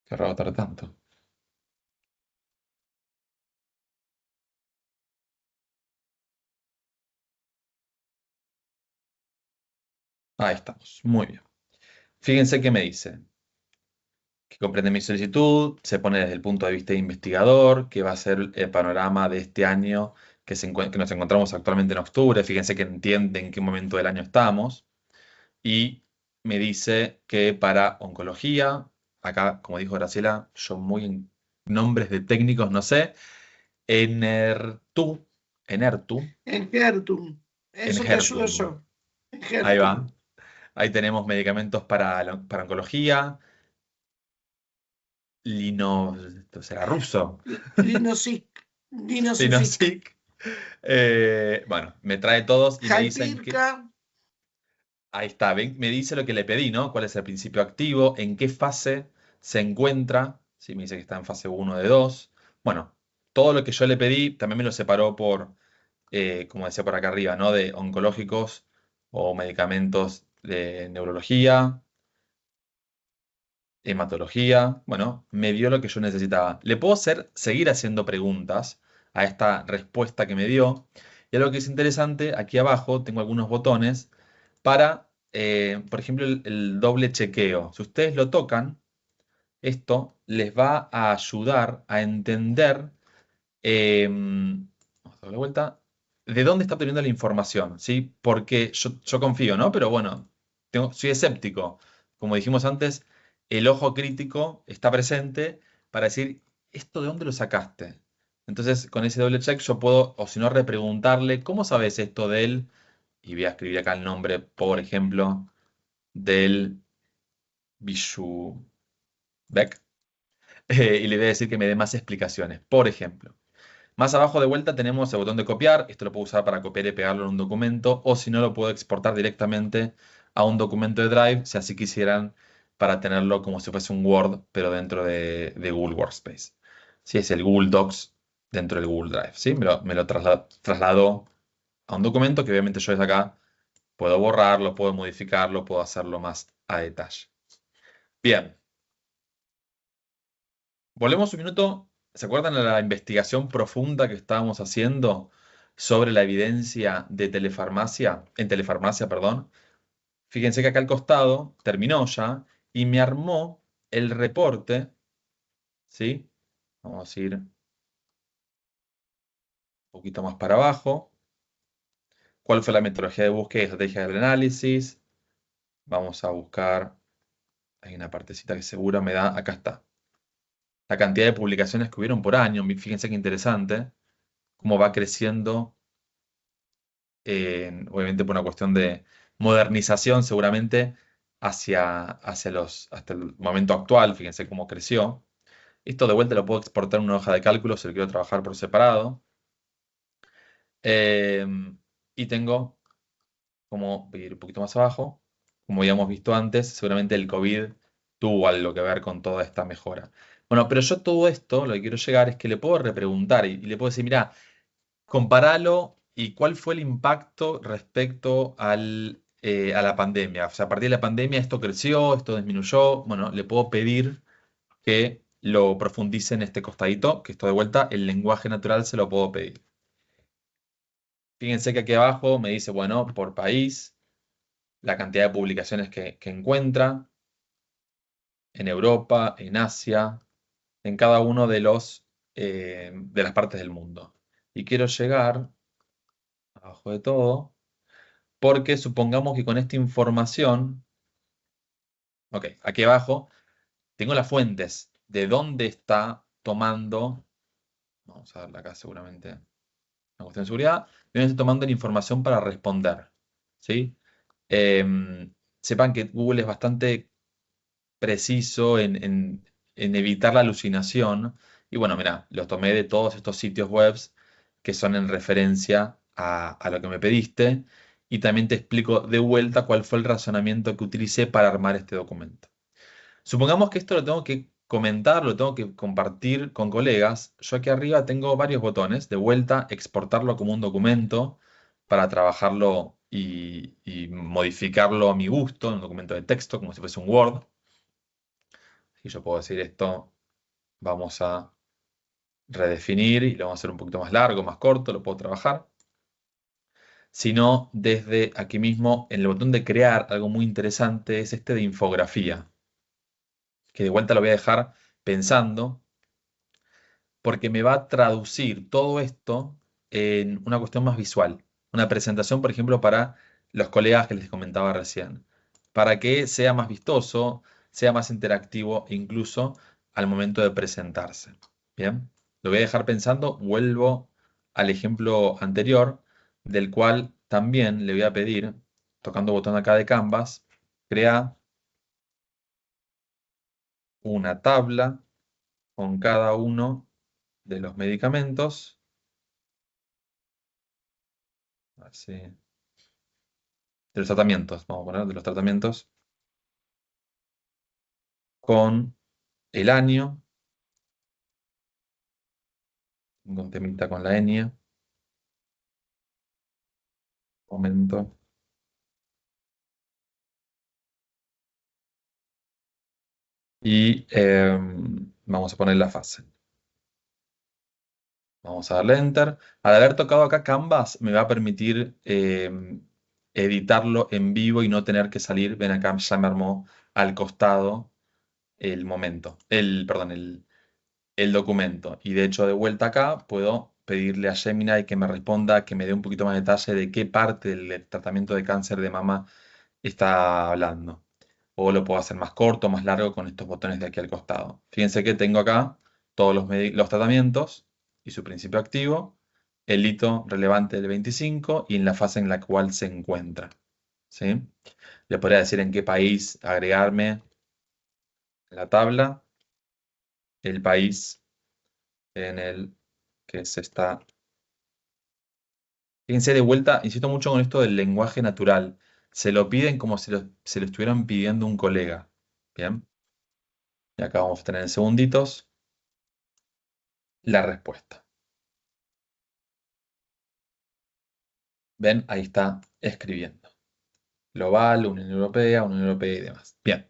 Qué raro tardar tanto. Ahí estamos, muy bien. Fíjense que me dice que comprende mi solicitud, se pone desde el punto de vista de investigador, que va a ser el panorama de este año que nos encontramos actualmente en octubre. Fíjense que entiende en qué momento del año estamos. Y me dice que para oncología, acá, como dijo Graciela, yo muy en nombres de técnicos no sé, Enhertu, Enhertu, Enhertum. Eso te ayuda Enhertum, yo. ahí va. Enhertum. Ahí tenemos medicamentos para oncología, esto será ruso, Linosic. Linosic. Linosic. Bueno, me trae todos y me dicen que, Hypirca. ahí está, ven, me dice lo que le pedí, ¿no? ¿Cuál es el principio activo? ¿En qué fase se encuentra? Sí, me dice que está en fase 1 de 2. Bueno, todo lo que yo le pedí también me lo separó por, como decía por acá arriba, ¿no? De oncológicos o medicamentos de neurología, hematología. Bueno, me dio lo que yo necesitaba. Le puedo seguir haciendo preguntas a esta respuesta que me dio. Y algo que es interesante, aquí abajo tengo algunos botones para, por ejemplo, el doble chequeo. Si ustedes lo tocan, esto les va a ayudar a entender, vamos a darle vuelta, de dónde está obteniendo la información, ¿sí? Porque yo confío, ¿no? Pero bueno, soy escéptico. Como dijimos antes, el ojo crítico está presente para decir, ¿esto de dónde lo sacaste? Entonces, con ese doble check yo puedo, o si no, repreguntarle, ¿cómo sabes esto de él? Y voy a escribir acá el nombre, por ejemplo, del Bishu Beck. Y le voy a decir que me dé más explicaciones. Por ejemplo, más abajo de vuelta tenemos el botón de copiar. Esto lo puedo usar para copiar y pegarlo en un documento, o si no, lo puedo exportar directamente a un documento de Drive, si así quisieran, para tenerlo como si fuese un Word, pero dentro de Google Workspace. Si es el Google Docs dentro del Google Drive, ¿sí? Me lo trasladó a un documento que obviamente yo desde acá puedo borrarlo, puedo modificarlo, puedo hacerlo más a detalle. Bien. Volvemos un minuto. ¿Se acuerdan de la investigación profunda que estábamos haciendo sobre la evidencia de telefarmacia, en telefarmacia, perdón? Fíjense que acá al costado terminó ya y me armó el reporte, ¿sí? Vamos a ir un poquito más para abajo. ¿Cuál fue la metodología de búsqueda y estrategia del análisis? Vamos a buscar, hay una partecita que seguro me da, acá está. La cantidad de publicaciones que hubieron por año, fíjense qué interesante, cómo va creciendo, obviamente por una cuestión de modernización seguramente hasta el momento actual, fíjense cómo creció. Esto de vuelta lo puedo exportar en una hoja de cálculo si lo quiero trabajar por separado. Eh, y tengo, como voy a ir un poquito más abajo, como habíamos visto antes, seguramente el COVID tuvo algo que ver con toda esta mejora. Bueno, pero yo todo esto, lo que quiero llegar es que le puedo repreguntar y le puedo decir, mira, comparalo y cuál fue el impacto respecto a la pandemia. O sea, a partir de la pandemia esto creció, esto disminuyó. Bueno, le puedo pedir que lo profundice en este costadito, que esto de vuelta, el lenguaje natural se lo puedo pedir. Fíjense que aquí abajo me dice, bueno, por país, la cantidad de publicaciones que encuentra en Europa, en Asia, en cada uno de las partes del mundo. Y quiero llegar abajo de todo. Porque supongamos que con esta información, ok, aquí abajo tengo las fuentes de dónde está tomando, vamos a darle acá seguramente una cuestión de seguridad, de dónde está tomando la información para responder, ¿sí? Sepan que Google es bastante preciso en evitar la alucinación. Y bueno, mira, los tomé de todos estos sitios web que son en referencia a lo que me pediste. Y también te explico de vuelta cuál fue el razonamiento que utilicé para armar este documento. Supongamos que esto lo tengo que comentar, lo tengo que compartir con colegas. Yo aquí arriba tengo varios botones. De vuelta, exportarlo como un documento para trabajarlo y modificarlo a mi gusto en un documento de texto, como si fuese un Word. Y yo puedo decir esto, vamos a redefinir y lo vamos a hacer un poquito más largo, más corto, lo puedo trabajar. sino desde aquí mismo en el botón de crear. Algo muy interesante es este de infografía, que de vuelta lo voy a dejar pensando, porque me va a traducir todo esto en una cuestión más visual. Una presentación, por ejemplo, para los colegas que les comentaba recién, para que sea más vistoso, sea más interactivo, incluso al momento de presentarse. Bien, lo voy a dejar pensando. Vuelvo al ejemplo anterior, del cual también le voy a pedir, tocando botón acá de Canvas, crea una tabla con cada uno de los medicamentos. Así, de los tratamientos, vamos a poner de los tratamientos, con el año, un temita con la ñ, momento, y vamos a poner la fase. Vamos a darle Enter. Al haber tocado acá Canvas, me va a permitir editarlo en vivo y no tener que salir. Ven acá, ya me armó al costado el momento, perdón, el documento. Y de hecho, de vuelta acá, puedo pedirle a Gemini que me responda, que me dé un poquito más de detalle de qué parte del tratamiento de cáncer de mama está hablando. O lo puedo hacer más corto, más largo con estos botones de aquí al costado. Fíjense que tengo acá todos los tratamientos y su principio activo, el hito relevante del 25 y en la fase en la cual se encuentra. ¿Sí? Le podría decir en qué país agregarme la tabla, el país en el que se está. Fíjense de vuelta, insisto mucho con esto del lenguaje natural. Se lo piden como si se lo estuvieran pidiendo un colega. Bien. Y acá vamos a tener en segunditos la respuesta. Ven, ahí está escribiendo. Global, Unión Europea y demás. Bien.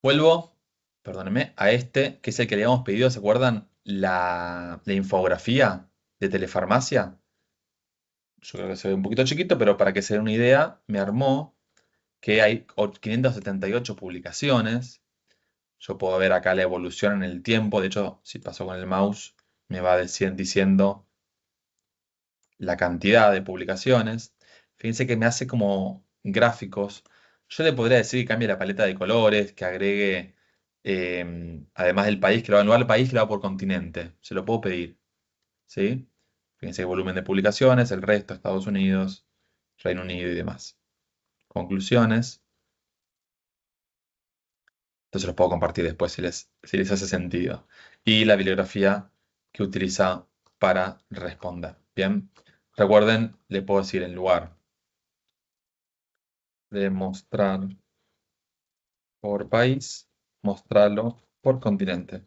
Vuelvo, perdónenme, a este, que es el que le habíamos pedido. ¿Se acuerdan la infografía de Telefarmacia? Yo creo que se ve un poquito chiquito, pero para que se den una idea, me armó que hay 578 publicaciones. Yo puedo ver acá la evolución en el tiempo. De hecho, si paso con el mouse, me va diciendo la cantidad de publicaciones. Fíjense que me hace como gráficos. Yo le podría decir que cambie la paleta de colores, que agregue, además del país, que lo haga en lugar del país, que lo haga por continente. Se lo puedo pedir. ¿Sí? Fíjense el volumen de publicaciones, el resto, Estados Unidos, Reino Unido y demás. Conclusiones. Entonces los puedo compartir después si les hace sentido. Y la bibliografía que utiliza para responder. Bien. Recuerden, le puedo decir en lugar de mostrar por país, mostrarlo por continente.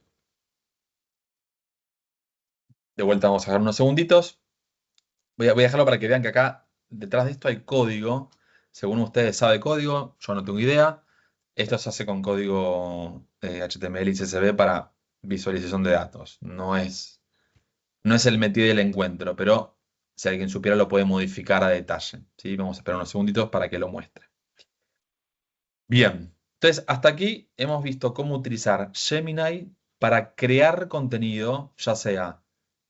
De vuelta vamos a dejar unos segunditos. Voy a dejarlo para que vean que acá detrás de esto hay código. Según ustedes sabe código, yo no tengo idea. Esto se hace con código HTML y CSV para visualización de datos. No es el metido del encuentro, pero si alguien supiera lo puede modificar a detalle. ¿Sí? Vamos a esperar unos segunditos para que lo muestre. Bien, entonces hasta aquí hemos visto cómo utilizar Gemini para crear contenido, ya sea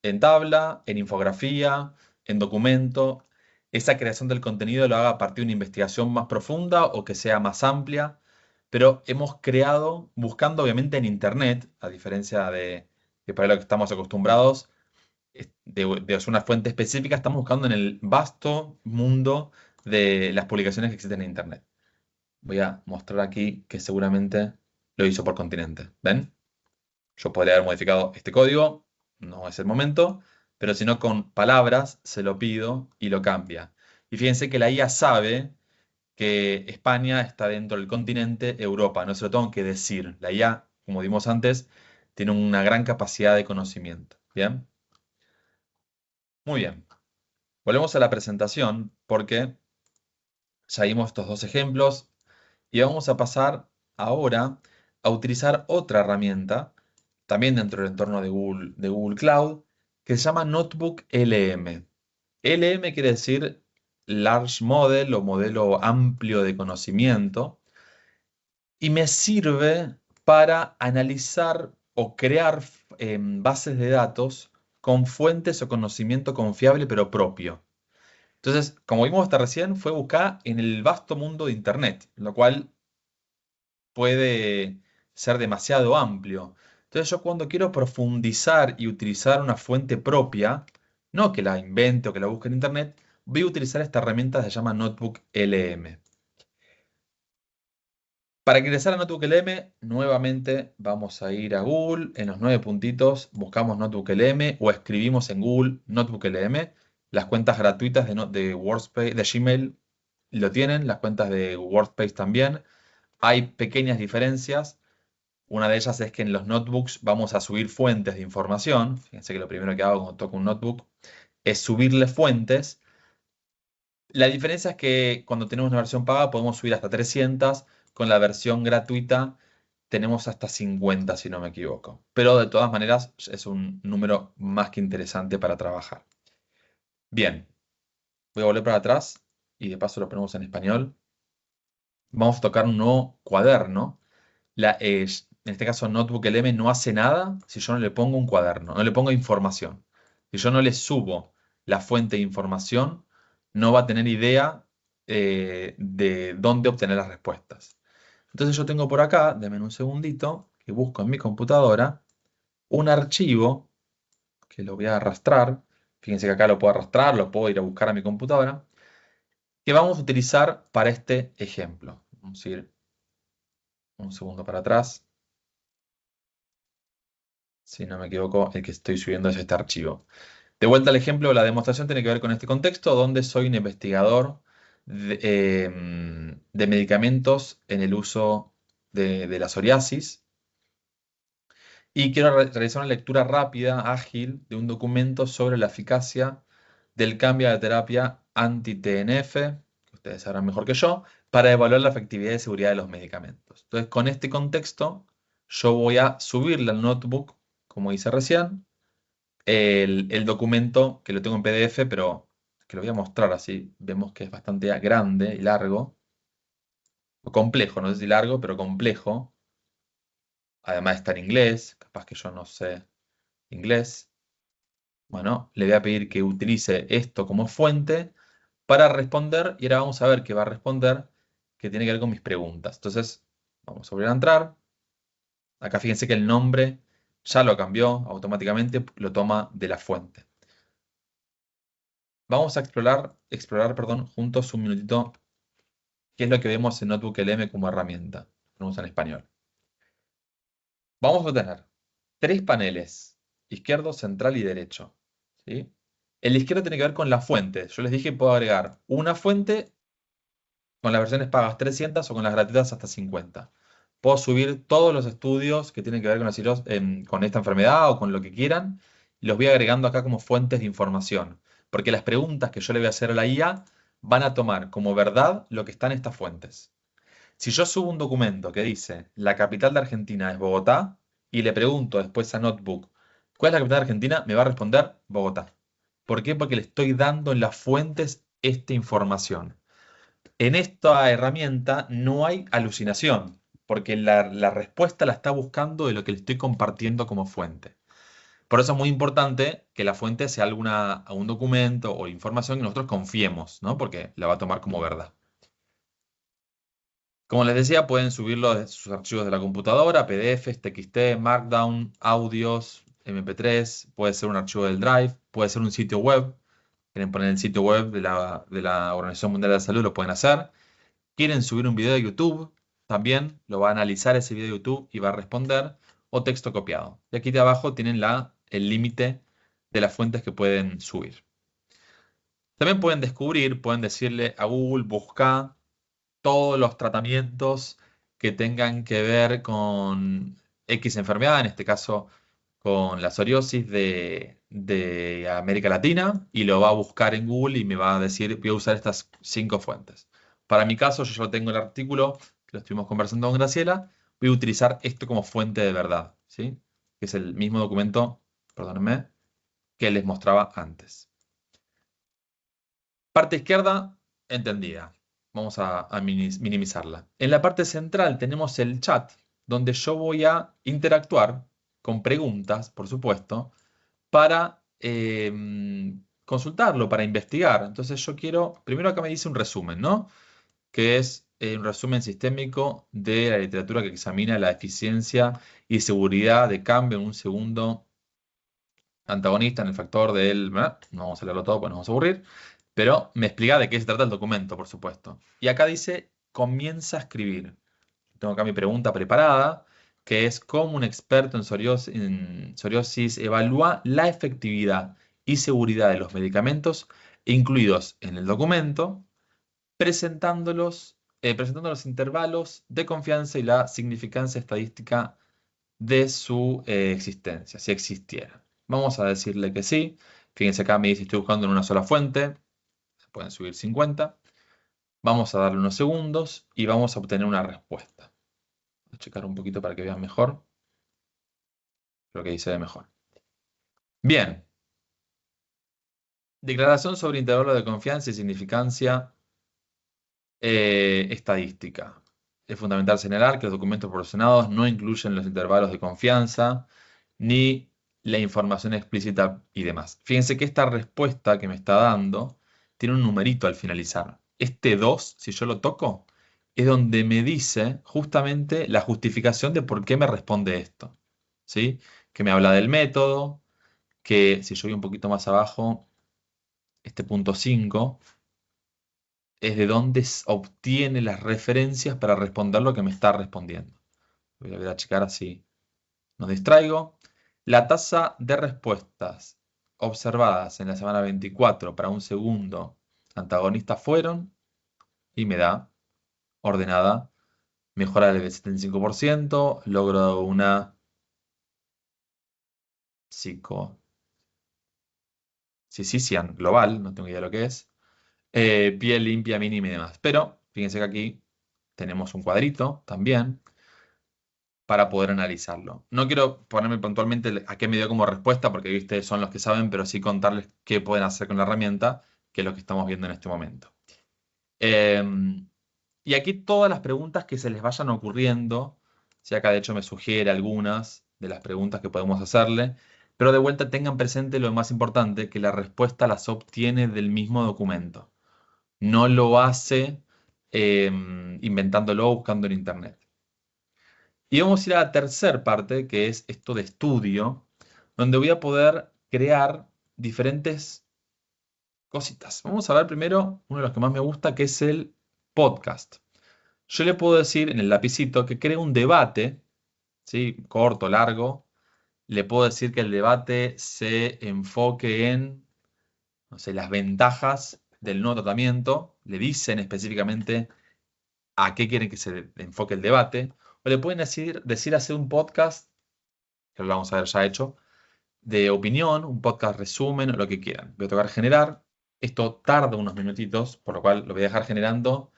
en tabla, en infografía, en documento. Esa creación del contenido lo haga a partir de una investigación más profunda o que sea más amplia, pero hemos creado, buscando obviamente en Internet, a diferencia de que para lo que estamos acostumbrados, de una fuente específica, estamos buscando en el vasto mundo de las publicaciones que existen en Internet. Voy a mostrar aquí que seguramente lo hizo por continente. ¿Ven? Yo podría haber modificado este código, no es el momento, pero si no con palabras se lo pido y lo cambia. Y fíjense que la IA sabe que España está dentro del continente Europa, no se lo tengo que decir. La IA, como vimos antes, tiene una gran capacidad de conocimiento. ¿Bien? Muy bien. Volvemos a la presentación porque ya vimos estos dos ejemplos. Y vamos a pasar ahora a utilizar otra herramienta, también dentro del entorno de Google Cloud, que se llama Notebook LM. LM quiere decir Large Model o modelo amplio de conocimiento y me sirve para analizar o crear bases de datos con fuentes o conocimiento confiable pero propio. Entonces, como vimos hasta recién, fue buscar en el vasto mundo de Internet, lo cual puede ser demasiado amplio. Entonces, yo cuando quiero profundizar y utilizar una fuente propia, no que la invente o que la busque en Internet, voy a utilizar esta herramienta que se llama Notebook LM. Para ingresar a Notebook LM, nuevamente vamos a ir a Google, en los 9 puntitos buscamos Notebook LM o escribimos en Google Notebook LM. Las cuentas gratuitas de Workspace, de Gmail lo tienen, las cuentas de Workspace también. Hay pequeñas diferencias. Una de ellas es que en los notebooks vamos a subir fuentes de información. Fíjense que lo primero que hago cuando toco un notebook es subirle fuentes. La diferencia es que cuando tenemos una versión paga podemos subir hasta 300. Con la versión gratuita tenemos hasta 50, si no me equivoco. Pero de todas maneras es un número más que interesante para trabajar. Bien, voy a volver para atrás y de paso lo ponemos en español. Vamos a tocar un nuevo cuaderno. En este caso, Notebook LM no hace nada si yo no le pongo un cuaderno, no le pongo información. Si yo no le subo la fuente de información, no va a tener idea de dónde obtener las respuestas. Entonces yo tengo por acá, denme un segundito, que busco en mi computadora un archivo que lo voy a arrastrar. Fíjense que acá lo puedo arrastrar, lo puedo ir a buscar a mi computadora, que vamos a utilizar para este ejemplo. Vamos a ir un segundo para atrás. Si no me equivoco, el que estoy subiendo es este archivo. De vuelta al ejemplo, la demostración tiene que ver con este contexto donde soy un investigador de medicamentos en el uso de la psoriasis y quiero realizar una lectura rápida, ágil, de un documento sobre la eficacia del cambio de terapia anti-TNF, que ustedes sabrán mejor que yo, para evaluar la efectividad y seguridad de los medicamentos. Entonces, con este contexto, yo voy a subirle al notebook, como hice recién, el documento que lo tengo en PDF, pero que lo voy a mostrar así. Vemos que es bastante grande y largo. O complejo, no sé si largo, pero complejo. Además está en inglés, capaz que yo no sé inglés. Bueno, le voy a pedir que utilice esto como fuente para responder y ahora vamos a ver qué va a responder, que tiene que ver con mis preguntas. Entonces, vamos a volver a entrar. Acá fíjense que el nombre ya lo cambió automáticamente, lo toma de la fuente. Vamos a explorar, juntos un minutito qué es lo que vemos en Notebook LM como herramienta. Ponemos en español. Vamos a tener 3 paneles, izquierdo, central y derecho. ¿Sí? El izquierdo tiene que ver con la fuente. Yo les dije que puedo agregar una fuente con las versiones pagas 300 o con las gratuitas hasta 50. Puedo subir todos los estudios que tienen que ver con esta enfermedad o con lo que quieran y los voy agregando acá como fuentes de información. Porque las preguntas que yo le voy a hacer a la IA van a tomar como verdad lo que está en estas fuentes. Si yo subo un documento que dice la capital de Argentina es Bogotá y le pregunto después a Notebook ¿cuál es la capital de Argentina? Me va a responder Bogotá. ¿Por qué? Porque le estoy dando en las fuentes esta información. En esta herramienta no hay alucinación, porque la respuesta la está buscando de lo que le estoy compartiendo como fuente. Por eso es muy importante que la fuente sea un documento o información que nosotros confiemos, ¿no? Porque la va a tomar como verdad. Como les decía, pueden subirlo de sus archivos de la computadora, PDFs, TXT, Markdown, audios, MP3, puede ser un archivo del Drive, puede ser un sitio web. Quieren poner el sitio web de la Organización Mundial de la Salud, lo pueden hacer. Quieren subir un video de YouTube, también lo va a analizar ese video de YouTube y va a responder, o texto copiado. Y aquí de abajo tienen el límite de las fuentes que pueden subir. También pueden decirle a Google, busca todos los tratamientos que tengan que ver con X enfermedad, en este caso con la psoriasis de América Latina, y lo va a buscar en Google y me va a decir, voy a usar estas 5 fuentes. Para mi caso, yo ya tengo el artículo, que lo estuvimos conversando con Graciela, voy a utilizar esto como fuente de verdad, ¿sí? Que es el mismo documento, perdónenme, que les mostraba antes. Parte izquierda, entendida. Vamos a minimizarla. En la parte central tenemos el chat, donde yo voy a interactuar con preguntas, por supuesto, para consultarlo, para investigar. Entonces yo quiero, primero acá me dice un resumen, ¿no? Que es un resumen sistémico de la literatura que examina la eficiencia y seguridad de cambio en un segundo antagonista en el factor del... No vamos a leerlo todo, pues nos vamos a aburrir. Pero me explica de qué se trata el documento, por supuesto. Y acá dice, comienza a escribir. Tengo acá mi pregunta preparada, que es cómo un experto en psoriasis evalúa la efectividad y seguridad de los medicamentos incluidos en el documento, presentando los intervalos de confianza y la significancia estadística de su existencia, si existiera. Vamos a decirle que sí. Fíjense acá me dice estoy buscando en una sola fuente. Se pueden subir 50. Vamos a darle unos segundos y vamos a obtener una respuesta. Voy a checar un poquito para que vean mejor. Creo que ahí se ve mejor. Bien. Declaración sobre intervalo de confianza y significancia estadística. Es fundamental señalar que los documentos proporcionados no incluyen los intervalos de confianza ni la información explícita y demás. Fíjense que esta respuesta que me está dando tiene un numerito al finalizar. Este 2, si yo lo toco, es donde me dice justamente la justificación de por qué me responde esto. ¿Sí? Que me habla del método, que si yo voy un poquito más abajo, este punto 5 es de dónde obtiene las referencias para responder lo que me está respondiendo. Voy a checar así. No distraigo. La tasa de respuestas observadas en la semana 24 para un segundo antagonista fueron, y me da, ordenada, mejora del 75%, logro una psicosisian global, no tengo idea de lo que es, piel limpia mínima y demás. Pero fíjense que aquí tenemos un cuadrito también para poder analizarlo. No quiero ponerme puntualmente a qué me dio como respuesta, porque ustedes son los que saben, pero sí contarles qué pueden hacer con la herramienta, que es lo que estamos viendo en este momento. Y aquí todas las preguntas que se les vayan ocurriendo, si acá de hecho me sugiere algunas de las preguntas que podemos hacerle, pero de vuelta tengan presente lo más importante, que la respuesta las obtiene del mismo documento. No lo hace inventándolo o buscando en internet. Y vamos a ir a la tercera parte, que es esto de estudio, donde voy a poder crear diferentes cositas. Vamos a ver primero uno de los que más me gusta, que es el podcast. Yo le puedo decir en el lapicito que cree un debate, ¿sí? Corto, largo. Le puedo decir que el debate se enfoque en, no sé, las ventajas del nuevo tratamiento. Le dicen específicamente a qué quieren que se enfoque el debate. O le pueden decir hacer un podcast, que lo vamos a ver ya hecho, de opinión, un podcast resumen o lo que quieran. Voy a tocar generar. Esto tarda unos minutitos, por lo cual lo voy a dejar generando.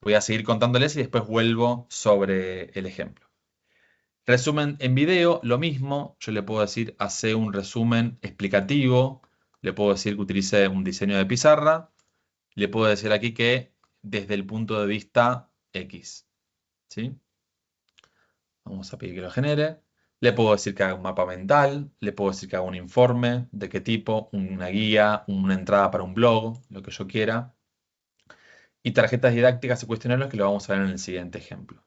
Voy a seguir contándoles y después vuelvo sobre el ejemplo. Resumen en video, lo mismo. Yo le puedo decir, hace un resumen explicativo. Le puedo decir que utilice un diseño de pizarra. Le puedo decir aquí que desde el punto de vista X. ¿Sí? Vamos a pedir que lo genere. Le puedo decir que haga un mapa mental. Le puedo decir que haga un informe. ¿De qué tipo? Una guía, una entrada para un blog, lo que yo quiera. Y tarjetas didácticas y cuestionarios que lo vamos a ver en el siguiente ejemplo.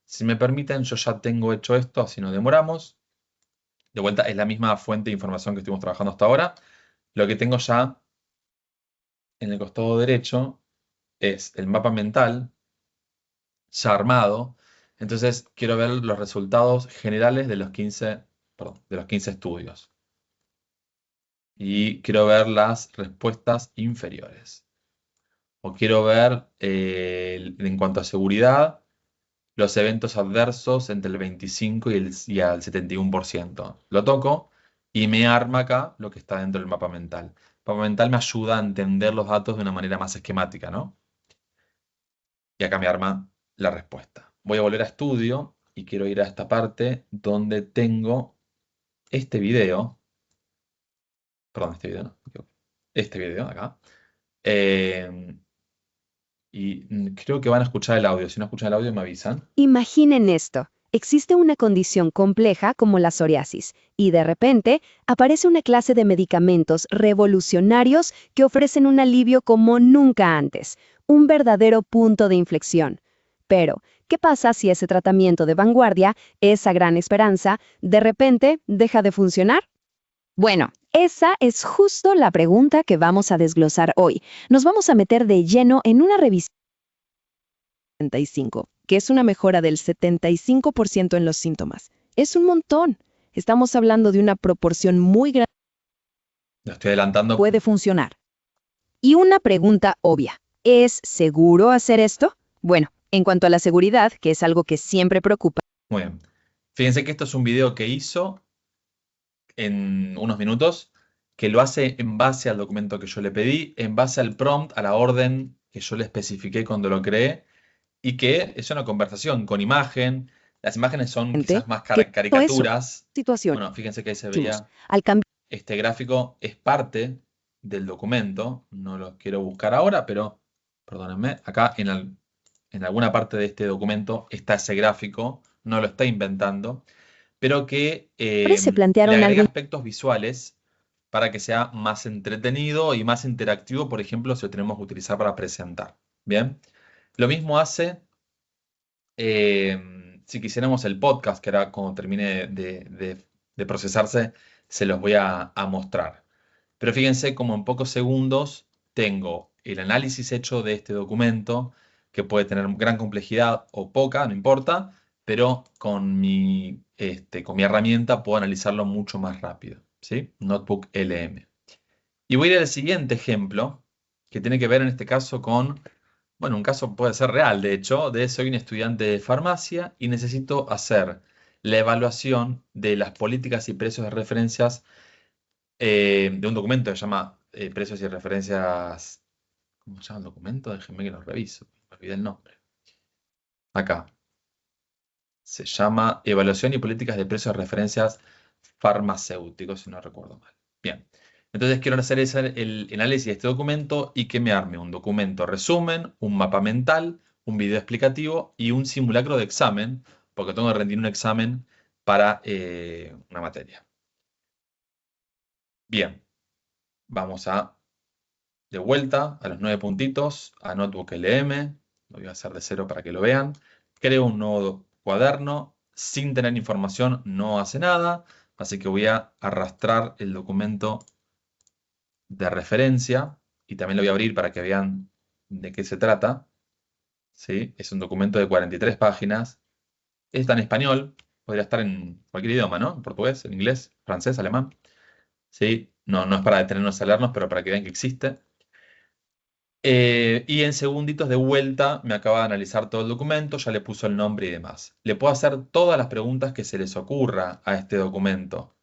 Si me permiten, yo ya tengo hecho esto, así no demoramos. De vuelta, es la misma fuente de información que estuvimos trabajando hasta ahora. Lo que tengo ya en el costado derecho es el mapa mental ya armado. Entonces, quiero ver los resultados generales de los 15 estudios. Y quiero ver las respuestas inferiores. O quiero ver, en cuanto a seguridad, los eventos adversos entre el 25 y al 71%. Lo toco y me arma acá lo que está dentro del mapa mental. El mapa mental me ayuda a entender los datos de una manera más esquemática, ¿no? Y acá me arma la respuesta. Voy a volver a estudio y quiero ir a esta parte donde tengo este video. Perdón, este video no. Este video acá. Creo que van a escuchar el audio. Si no escuchan el audio, me avisan. Imaginen esto. Existe una condición compleja como la psoriasis y de repente aparece una clase de medicamentos revolucionarios que ofrecen un alivio como nunca antes, un verdadero punto de inflexión. Pero, ¿qué pasa si ese tratamiento de vanguardia, esa gran esperanza, de repente deja de funcionar? Bueno, esa es justo la pregunta que vamos a desglosar hoy. Nos vamos a meter de lleno en una revisión 75, que es una mejora del 75% en los síntomas. Es un montón. Estamos hablando de una proporción muy grande Lo estoy adelantando. que puede funcionar. Y una pregunta obvia. ¿Es seguro hacer esto? Bueno, en cuanto a la seguridad, que es algo que siempre preocupa. Muy bien. Fíjense que esto es un video que hizo en unos minutos, que lo hace en base al documento que yo le pedí, en base al prompt, a la orden que yo le especifiqué cuando lo creé, y que es una conversación con imagen. Las imágenes son quizás más que no es caricaturas. Situación. Bueno, fíjense que ahí se veía. Al cambiar Este gráfico es parte del documento. No lo quiero buscar ahora, pero perdónenme. Acá en alguna parte de este documento está ese gráfico. No lo está inventando. Pero que se le plantearon agrega algunos aspectos visuales para que sea más entretenido y más interactivo, por ejemplo, si lo tenemos que utilizar para presentar. Bien. Lo mismo hace si quisiéramos el podcast, que ahora cuando termine de procesarse, se los voy a mostrar. Pero fíjense como en pocos segundos tengo el análisis hecho de este documento, que puede tener gran complejidad o poca, no importa, pero con mi herramienta puedo analizarlo mucho más rápido. ¿Sí? Notebook LM. Y voy a ir al siguiente ejemplo, que tiene que ver en este caso con, bueno, un caso puede ser real, de hecho, de soy un estudiante de farmacia y necesito hacer la evaluación de las políticas y precios de referencias de un documento que se llama Precios y Referencias. ¿Cómo se llama el documento? Déjenme que lo reviso, me olvidé el nombre. Acá. Se llama Evaluación y Políticas de Precios de Referencias Farmacéuticos, si no recuerdo mal. Bien. Entonces quiero hacer el análisis de este documento y que me arme un documento resumen, un mapa mental, un video explicativo y un simulacro de examen, porque tengo que rendir un examen para una materia. Bien, vamos de vuelta a los 9 puntitos, a Notebook LM, lo voy a hacer de cero para que lo vean. Creo un nuevo cuaderno, sin tener información no hace nada, así que voy a arrastrar el documento de referencia y también lo voy a abrir para que vean de qué se trata. ¿Sí? Es un documento de 43 páginas. Está en español, podría estar en cualquier idioma, ¿no? En portugués, en inglés, francés, alemán. ¿Sí? No es para detenernos a leernos, pero para que vean que existe. Y en segunditos de vuelta me acaba de analizar todo el documento, ya le puso el nombre y demás. Le puedo hacer todas las preguntas que se les ocurra a este documento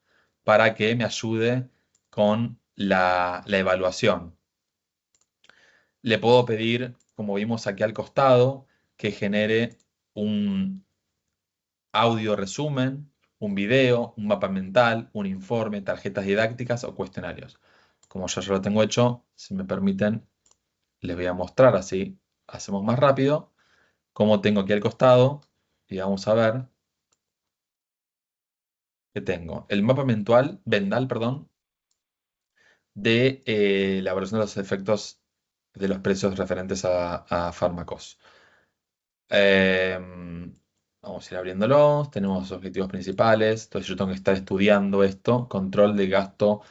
para que me ayude con la evaluación. Le puedo pedir, como vimos aquí al costado, que genere un audio resumen, un video, un mapa mental, un informe, tarjetas didácticas o cuestionarios. Como yo ya lo tengo hecho, si me permiten, les voy a mostrar así. Hacemos más rápido. Como tengo aquí al costado, y vamos a ver que tengo el mapa mental, perdón, de la evaluación de los efectos de los precios referentes a fármacos. Vamos a ir abriéndolos. Tenemos los objetivos principales. Entonces yo tengo que estar estudiando esto. Control de gasto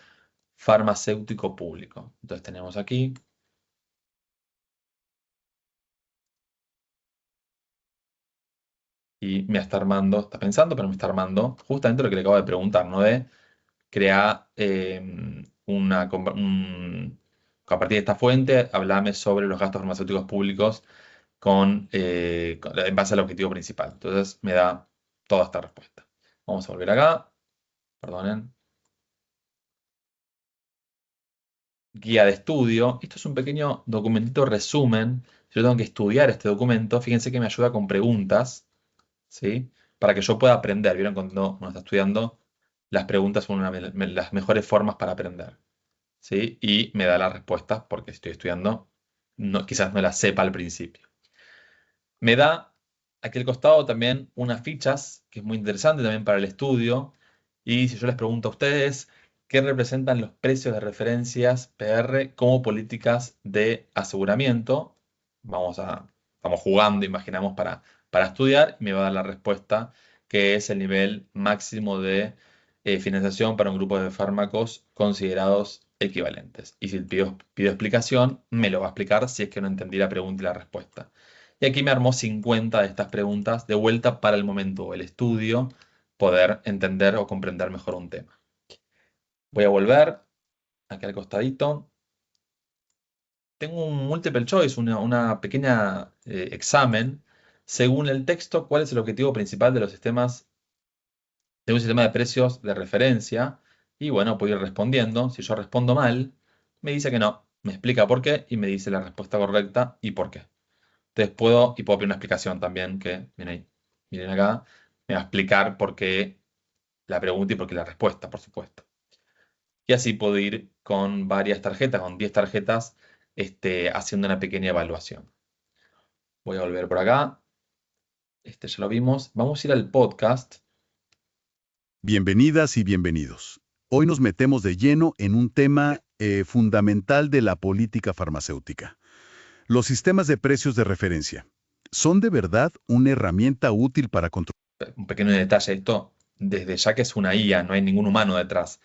farmacéutico público. Entonces tenemos aquí. Y me está armando, está pensando, pero me está armando justamente lo que le acabo de preguntar, ¿no? De crear a partir de esta fuente, hablame sobre los gastos farmacéuticos públicos en base al objetivo principal. Entonces me da toda esta respuesta. Vamos a volver acá. Perdonen. Guía de estudio. Esto es un pequeño documentito resumen. Yo tengo que estudiar este documento. Fíjense que me ayuda con preguntas, ¿sí? Para que yo pueda aprender. ¿Vieron cuando uno está estudiando? Las preguntas son las mejores formas para aprender. ¿sí? Y me da las respuestas porque estoy estudiando, quizás no las sepa al principio. Me da aquí al costado también unas fichas, que es muy interesante también para el estudio. Y si yo les pregunto a ustedes, ¿qué representan los precios de referencias PR como políticas de aseguramiento? Estamos jugando, imaginamos, para estudiar, y me va a dar la respuesta, que es el nivel máximo de financiación para un grupo de fármacos considerados equivalentes. Y si pido explicación, me lo va a explicar si es que no entendí la pregunta y la respuesta. Y aquí me armó 50 de estas preguntas de vuelta para el momento, el estudio, poder entender o comprender mejor un tema. Voy a volver aquí al costadito. Tengo un multiple choice, una pequeña examen. Según el texto, ¿cuál es el objetivo principal de los sistemas, de un sistema de precios de referencia? Y bueno, puedo ir respondiendo. Si yo respondo mal, me dice que no. Me explica por qué y me dice la respuesta correcta y por qué. Entonces puedo pedir una explicación también, que miren acá, me va a explicar por qué la pregunta y por qué la respuesta, por supuesto. Y así puedo ir con varias tarjetas, con 10 tarjetas, haciendo una pequeña evaluación. Voy a volver por acá. Ya lo vimos. Vamos a ir al podcast. Bienvenidas y bienvenidos. Hoy nos metemos de lleno en un tema fundamental de la política farmacéutica. Los sistemas de precios de referencia. ¿Son de verdad una herramienta útil para controlar? Un pequeño detalle, esto desde ya que es una IA, no hay ningún humano detrás.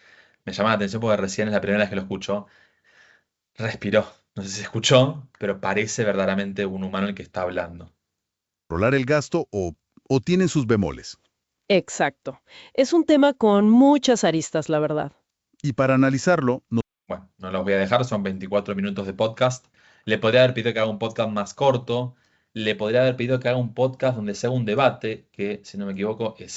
Me llama la atención porque recién es la primera vez que lo escucho. Respiró. No sé si se escuchó, pero parece verdaderamente un humano el que está hablando. El gasto o tienen sus bemoles? Exacto. Es un tema con muchas aristas, la verdad. Y para analizarlo, Bueno, no los voy a dejar, son 24 minutos de podcast. Le podría haber pedido que haga un podcast más corto. Le podría haber pedido que haga un podcast donde se haga un debate, que si no me equivoco es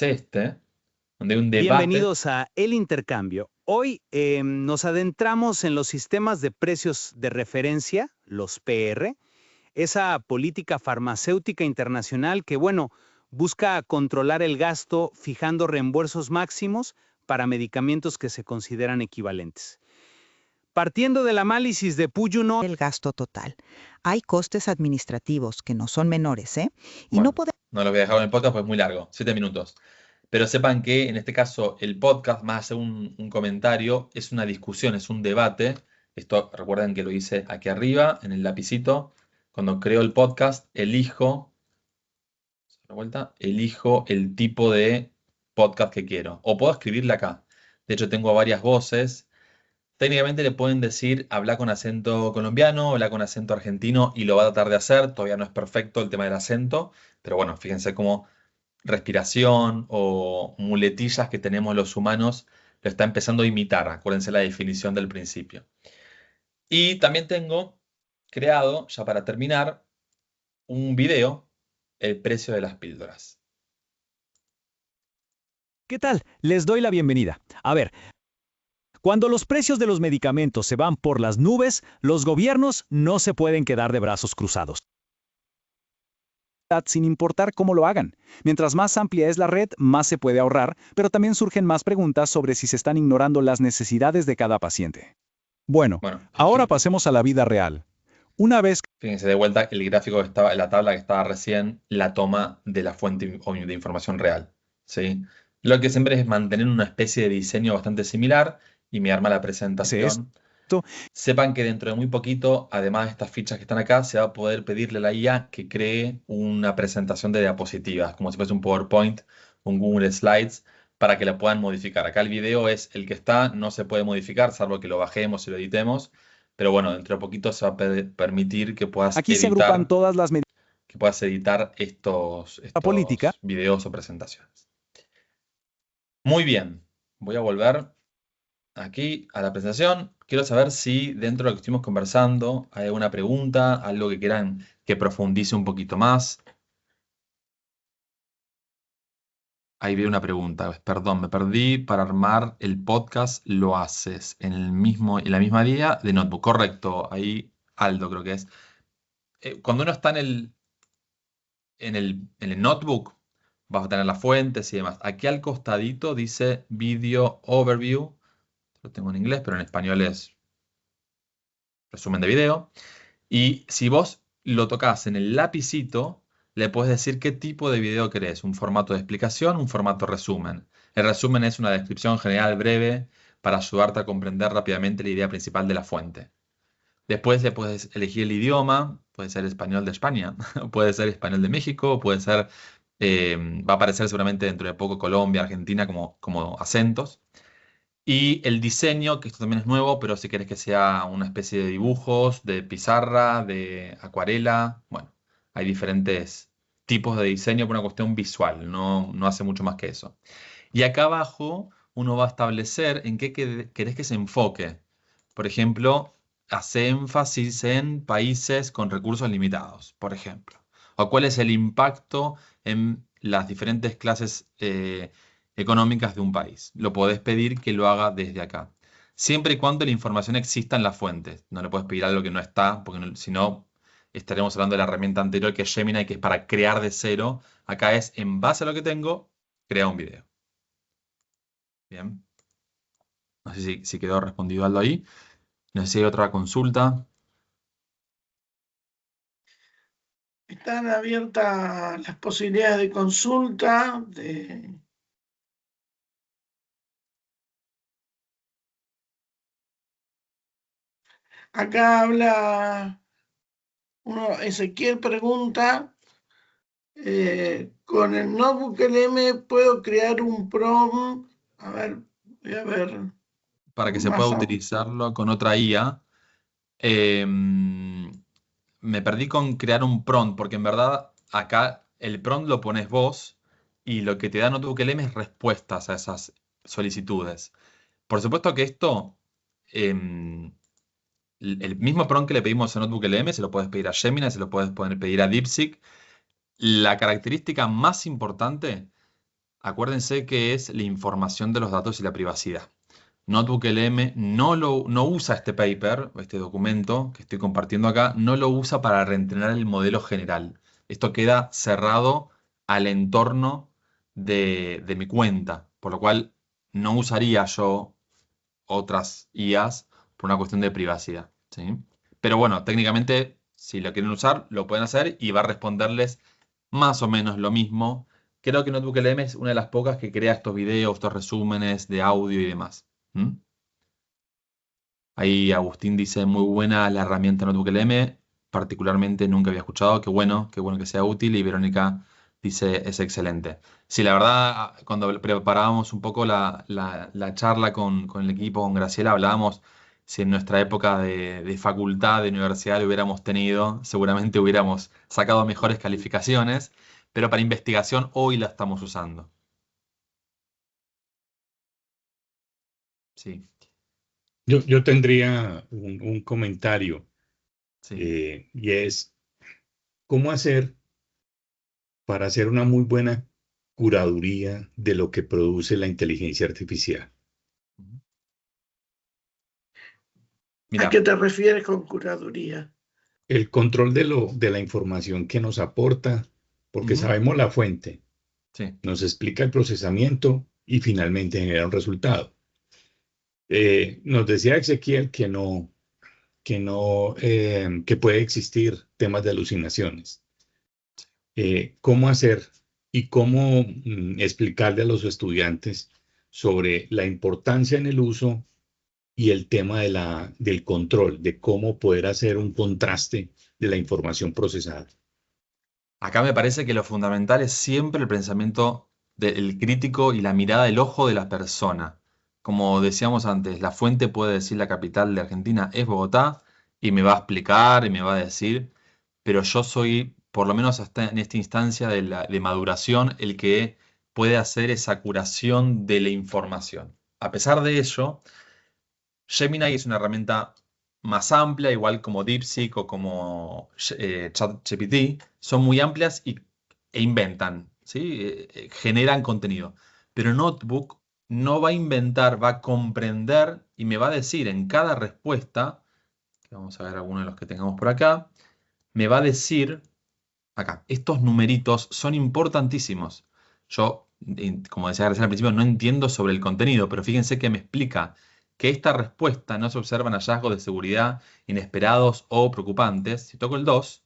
donde hay un debate. Bienvenidos a El Intercambio. Hoy nos adentramos en los sistemas de precios de referencia, los PR, esa política farmacéutica internacional que, bueno, busca controlar el gasto fijando reembolsos máximos para medicamentos que se consideran equivalentes. Partiendo del análisis de Puyuno, el gasto total. Hay costes administrativos que no son menores, ¿eh? Y Bueno, no podemos... no lo voy a dejar en el podcast porque es muy largo, 7 minutos. Pero sepan que en este caso el podcast, más allá de un comentario, es una discusión, es un debate. Esto recuerden que lo hice aquí arriba, en el lapicito. Cuando creo el podcast, elijo el tipo de podcast que quiero. O puedo escribirle acá. De hecho, tengo varias voces. Técnicamente le pueden decir, habla con acento colombiano, habla con acento argentino, y lo va a tratar de hacer. Todavía no es perfecto el tema del acento, pero bueno, fíjense cómo respiración o muletillas que tenemos los humanos lo está empezando a imitar. Acuérdense la definición del principio. Y también tengo creado, ya para terminar, un video, el precio de las píldoras. ¿qué tal? Les doy la bienvenida. A ver, cuando los precios de los medicamentos se van por las nubes, los gobiernos no se pueden quedar de brazos cruzados, sin importar cómo lo hagan. Mientras más amplia es la red, más se puede ahorrar, pero también surgen más preguntas sobre si se están ignorando las necesidades de cada paciente. Bueno, ahora pasemos a la vida real. Una vez... Fíjense de vuelta el gráfico que estaba, la tabla que estaba recién, la toma de la fuente de información real, ¿sí? Lo que siempre es mantener una especie de diseño bastante similar y me arma la presentación. Sepan que dentro de muy poquito, además de estas fichas que están acá, se va a poder pedirle a la IA que cree una presentación de diapositivas, como si fuese un PowerPoint, un Google Slides, para que la puedan modificar. Acá el video es el que está, no se puede modificar, salvo que lo bajemos y lo editemos. Pero bueno, dentro de poquito se va a permitir que puedas Aquí se agrupan todas las medidas. Que puedas editar estos videos o presentaciones. Muy bien, voy a volver aquí a la presentación. Quiero saber si dentro de lo que estuvimos conversando hay alguna pregunta, algo que quieran que profundice un poquito más. Ahí veo una pregunta. Perdón, me perdí. Para armar el podcast lo haces en la misma día de notebook. Correcto. Ahí Aldo creo que es. Cuando uno está en el notebook, vas a tener las fuentes y demás. Aquí al costadito dice Video Overview. Lo tengo en inglés, pero en español es resumen de video. Y si vos lo tocas en el lapicito, le puedes decir qué tipo de video querés. Un formato de explicación, un formato resumen. El resumen es una descripción general breve para ayudarte a comprender rápidamente la idea principal de la fuente. Después le puedes elegir el idioma, puede ser español de España, puede ser español de México, puede ser, va a aparecer seguramente dentro de poco Colombia, Argentina como acentos. Y el diseño, que esto también es nuevo, pero si querés que sea una especie de dibujos, de pizarra, de acuarela, bueno, hay diferentes tipos de diseño por una cuestión visual, no hace mucho más que eso. Y acá abajo uno va a establecer en qué querés que se enfoque. Por ejemplo, hace énfasis en países con recursos limitados, por ejemplo. O cuál es el impacto en las diferentes clases económicas de un país. Lo podés pedir que lo haga desde acá. Siempre y cuando la información exista en la fuente. No le puedes pedir algo que no está, porque si no, estaremos hablando de la herramienta anterior que es Gemini, que es para crear de cero. Acá es, en base a lo que tengo, crea un video. Bien. No sé si quedó respondido algo ahí. No sé si hay otra consulta. Están abiertas las posibilidades de consulta. Acá habla Ezequiel pregunta, con el notebook LM puedo crear un prompt. A ver, voy a ver. Para que se pueda utilizarlo con otra IA. Me perdí con crear un prompt, porque en verdad acá el prompt lo pones vos y lo que te da Notebook LM es respuestas a esas solicitudes. Por supuesto que esto, el mismo prompt que le pedimos a Notebook LM, se lo puedes pedir a Gemini, se lo puedes pedir a DeepSeek. La característica más importante, acuérdense que es la información de los datos y la privacidad. Notebook LM no usa este paper, este documento que estoy compartiendo acá, no lo usa para reentrenar el modelo general. Esto queda cerrado al entorno de mi cuenta, por lo cual no usaría yo otras IAs por una cuestión de privacidad, ¿sí? Pero bueno, técnicamente, si lo quieren usar, lo pueden hacer y va a responderles más o menos lo mismo. Creo que Notebook LM es una de las pocas que crea estos videos, estos resúmenes de audio y demás. Ahí Agustín dice, muy buena la herramienta Notebook LM, particularmente nunca había escuchado, qué bueno que sea útil. Y Verónica dice, es excelente. Sí, la verdad, cuando preparábamos un poco la charla con el equipo, con Graciela, hablábamos si en nuestra época de facultad, de universidad, lo hubiéramos tenido, seguramente hubiéramos sacado mejores calificaciones, pero para investigación hoy la estamos usando. Sí. Yo tendría un comentario, Sí. y es, ¿cómo hacer para hacer una muy buena curaduría de lo que produce la inteligencia artificial? Mira, ¿A qué te refieres con curaduría? El control de la información que nos aporta, porque sabemos la fuente, sí. nos explica el procesamiento y finalmente genera un resultado. Nos decía Ezequiel que puede existir temas de alucinaciones. ¿Cómo hacer y cómo explicarle a los estudiantes sobre la importancia en el uso y el tema del control, de cómo poder hacer un contraste de la información procesada? Acá me parece que lo fundamental es siempre el pensamiento del crítico y la mirada del ojo de la persona. Como decíamos antes, la fuente puede decir la capital de Argentina es Bogotá y me va a explicar y me va a decir, pero yo soy, por lo menos hasta en esta instancia de maduración, el que puede hacer esa curación de la información. A pesar de ello, Gemini es una herramienta más amplia, igual como DeepSeek o como ChatGPT, son muy amplias e inventan, ¿sí? Generan contenido. Pero Notebook no va a inventar, va a comprender y me va a decir en cada respuesta, que vamos a ver algunos de los que tengamos por acá, me va a decir, acá, estos numeritos son importantísimos. Yo, como decía Graciela al principio, no entiendo sobre el contenido, pero fíjense que me explica que esta respuesta no se observan hallazgos de seguridad inesperados o preocupantes, si toco el 2,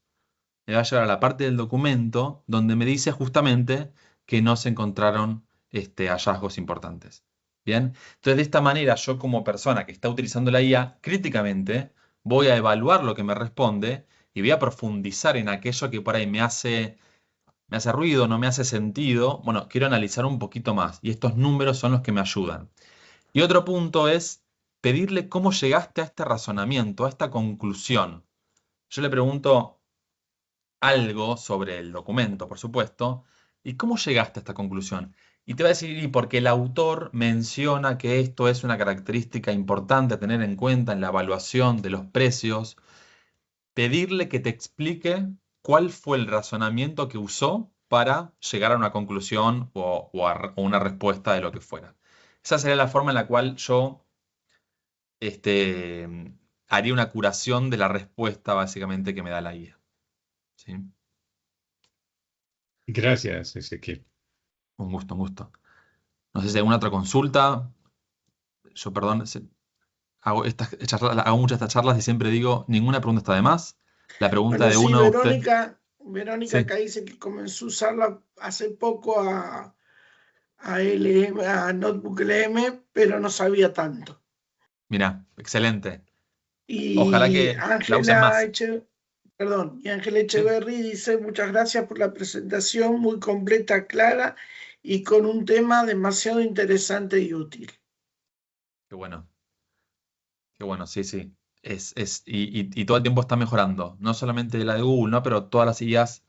me va a llevar a la parte del documento donde me dice justamente que no se encontraron hallazgos importantes. Bien, entonces de esta manera yo como persona que está utilizando la IA críticamente voy a evaluar lo que me responde y voy a profundizar en aquello que por ahí me hace ruido, no me hace sentido. Bueno, quiero analizar un poquito más y estos números son los que me ayudan. Y otro punto es pedirle cómo llegaste a este razonamiento, a esta conclusión. Yo le pregunto algo sobre el documento, por supuesto, y cómo llegaste a esta conclusión. Y te va a decir, y porque el autor menciona que esto es una característica importante a tener en cuenta en la evaluación de los precios, pedirle que te explique cuál fue el razonamiento que usó para llegar a una conclusión o una respuesta de lo que fuera. Esa sería la forma en la cual yo haría una curación de la respuesta básicamente que me da la guía. ¿Sí? Gracias, Ezequiel. Un gusto, un gusto. No sé si hay alguna otra consulta. Yo, perdón, hago muchas de estas charlas y siempre digo, ninguna pregunta está de más. La pregunta Bueno, de sí, uno de ustedes. Verónica Sí. acá dice que comenzó a usarla hace poco a Notebook LM, pero no sabía tanto. Mira, excelente. Ojalá Y que la usen más. Ángela Echeverry dice, muchas gracias por la presentación, muy completa, clara y con un tema demasiado interesante y útil. Qué bueno. Qué bueno, sí, sí. Y todo el tiempo está mejorando. No solamente la de Google, ¿no? Pero todas las IAs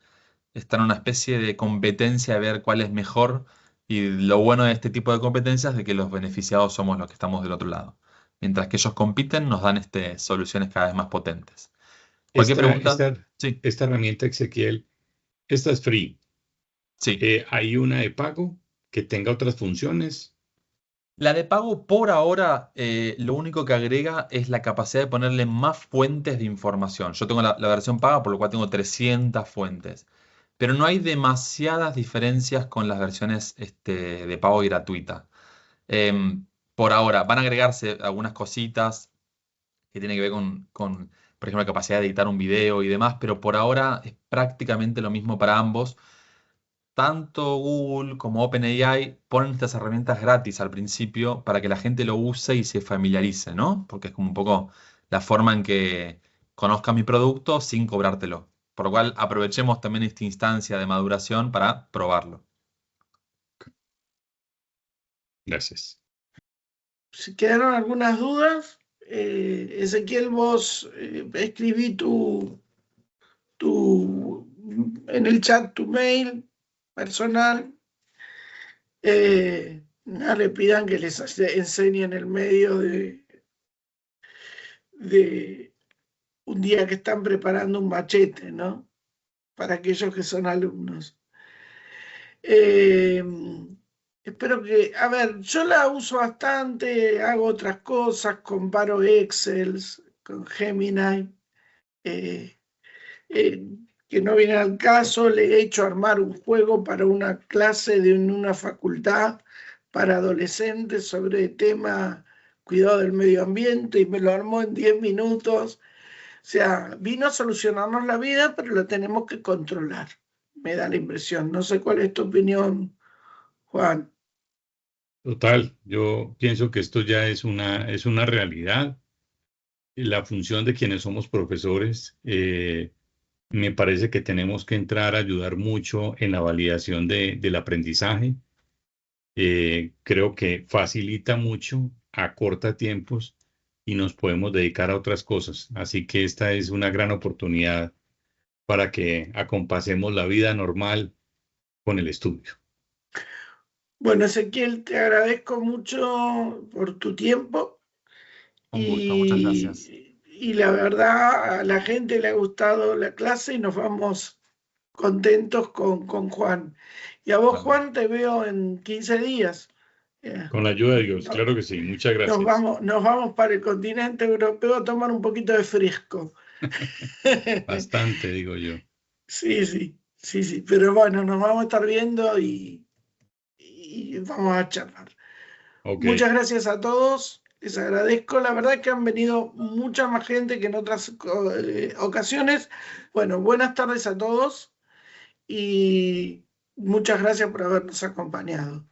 están en una especie de competencia de ver cuál es mejor. Y lo bueno de este tipo de competencias es de que los beneficiados somos los que estamos del otro lado. Mientras que ellos compiten, nos dan soluciones cada vez más potentes. Cualquier pregunta. Sí. Esta herramienta, Ezequiel, esta es free. Sí. ¿Hay una de pago que tenga otras funciones? La de pago por ahora lo único que agrega es la capacidad de ponerle más fuentes de información. Yo tengo la versión paga, por lo cual tengo 300 fuentes. Pero no hay demasiadas diferencias con las versiones de pago y gratuita. Por ahora van a agregarse algunas cositas que tienen que ver con, por ejemplo, la capacidad de editar un video y demás, pero por ahora es prácticamente lo mismo para ambos. Tanto Google como OpenAI ponen estas herramientas gratis al principio para que la gente lo use y se familiarice, ¿no? Porque es como un poco la forma en que conozca mi producto sin cobrártelo. Por lo cual aprovechemos también esta instancia de maduración para probarlo. Gracias. Si quedaron algunas dudas, Ezequiel, vos escribí en el chat tu mail personal. No le pidan que les enseñen el medio de un día que están preparando un machete, ¿no? Para aquellos que son alumnos. Espero que, a ver, yo la uso bastante, hago otras cosas, comparo Excel con Gemini, que no viene al caso. Le he hecho armar un juego para una clase de una facultad para adolescentes sobre el tema cuidado del medio ambiente y me lo armó en 10 minutos. O sea, vino a solucionarnos la vida, pero la tenemos que controlar, me da la impresión. No sé cuál es tu opinión, Juan. Total, yo pienso que esto ya es una realidad. La función de quienes somos profesores, me parece que tenemos que entrar a ayudar mucho en la validación del aprendizaje. Creo que facilita mucho, acorta tiempos y nos podemos dedicar a otras cosas. Así que esta es una gran oportunidad para que acompasemos la vida normal con el estudio. Bueno, Ezequiel, te agradezco mucho por tu tiempo. Un gusto, muchas gracias. Y la verdad, a la gente le ha gustado la clase y nos vamos contentos con Juan. Y a vos, Juan, te veo en 15 días. Con la ayuda de Dios, claro que sí. Muchas gracias. Nos vamos para el continente europeo a tomar un poquito de fresco. Bastante, digo yo. Sí. Pero bueno, nos vamos a estar viendo y vamos a charlar. Okay. Muchas gracias a todos. Les agradezco, la verdad que han venido mucha más gente que en otras ocasiones. Bueno, buenas tardes a todos y muchas gracias por habernos acompañado.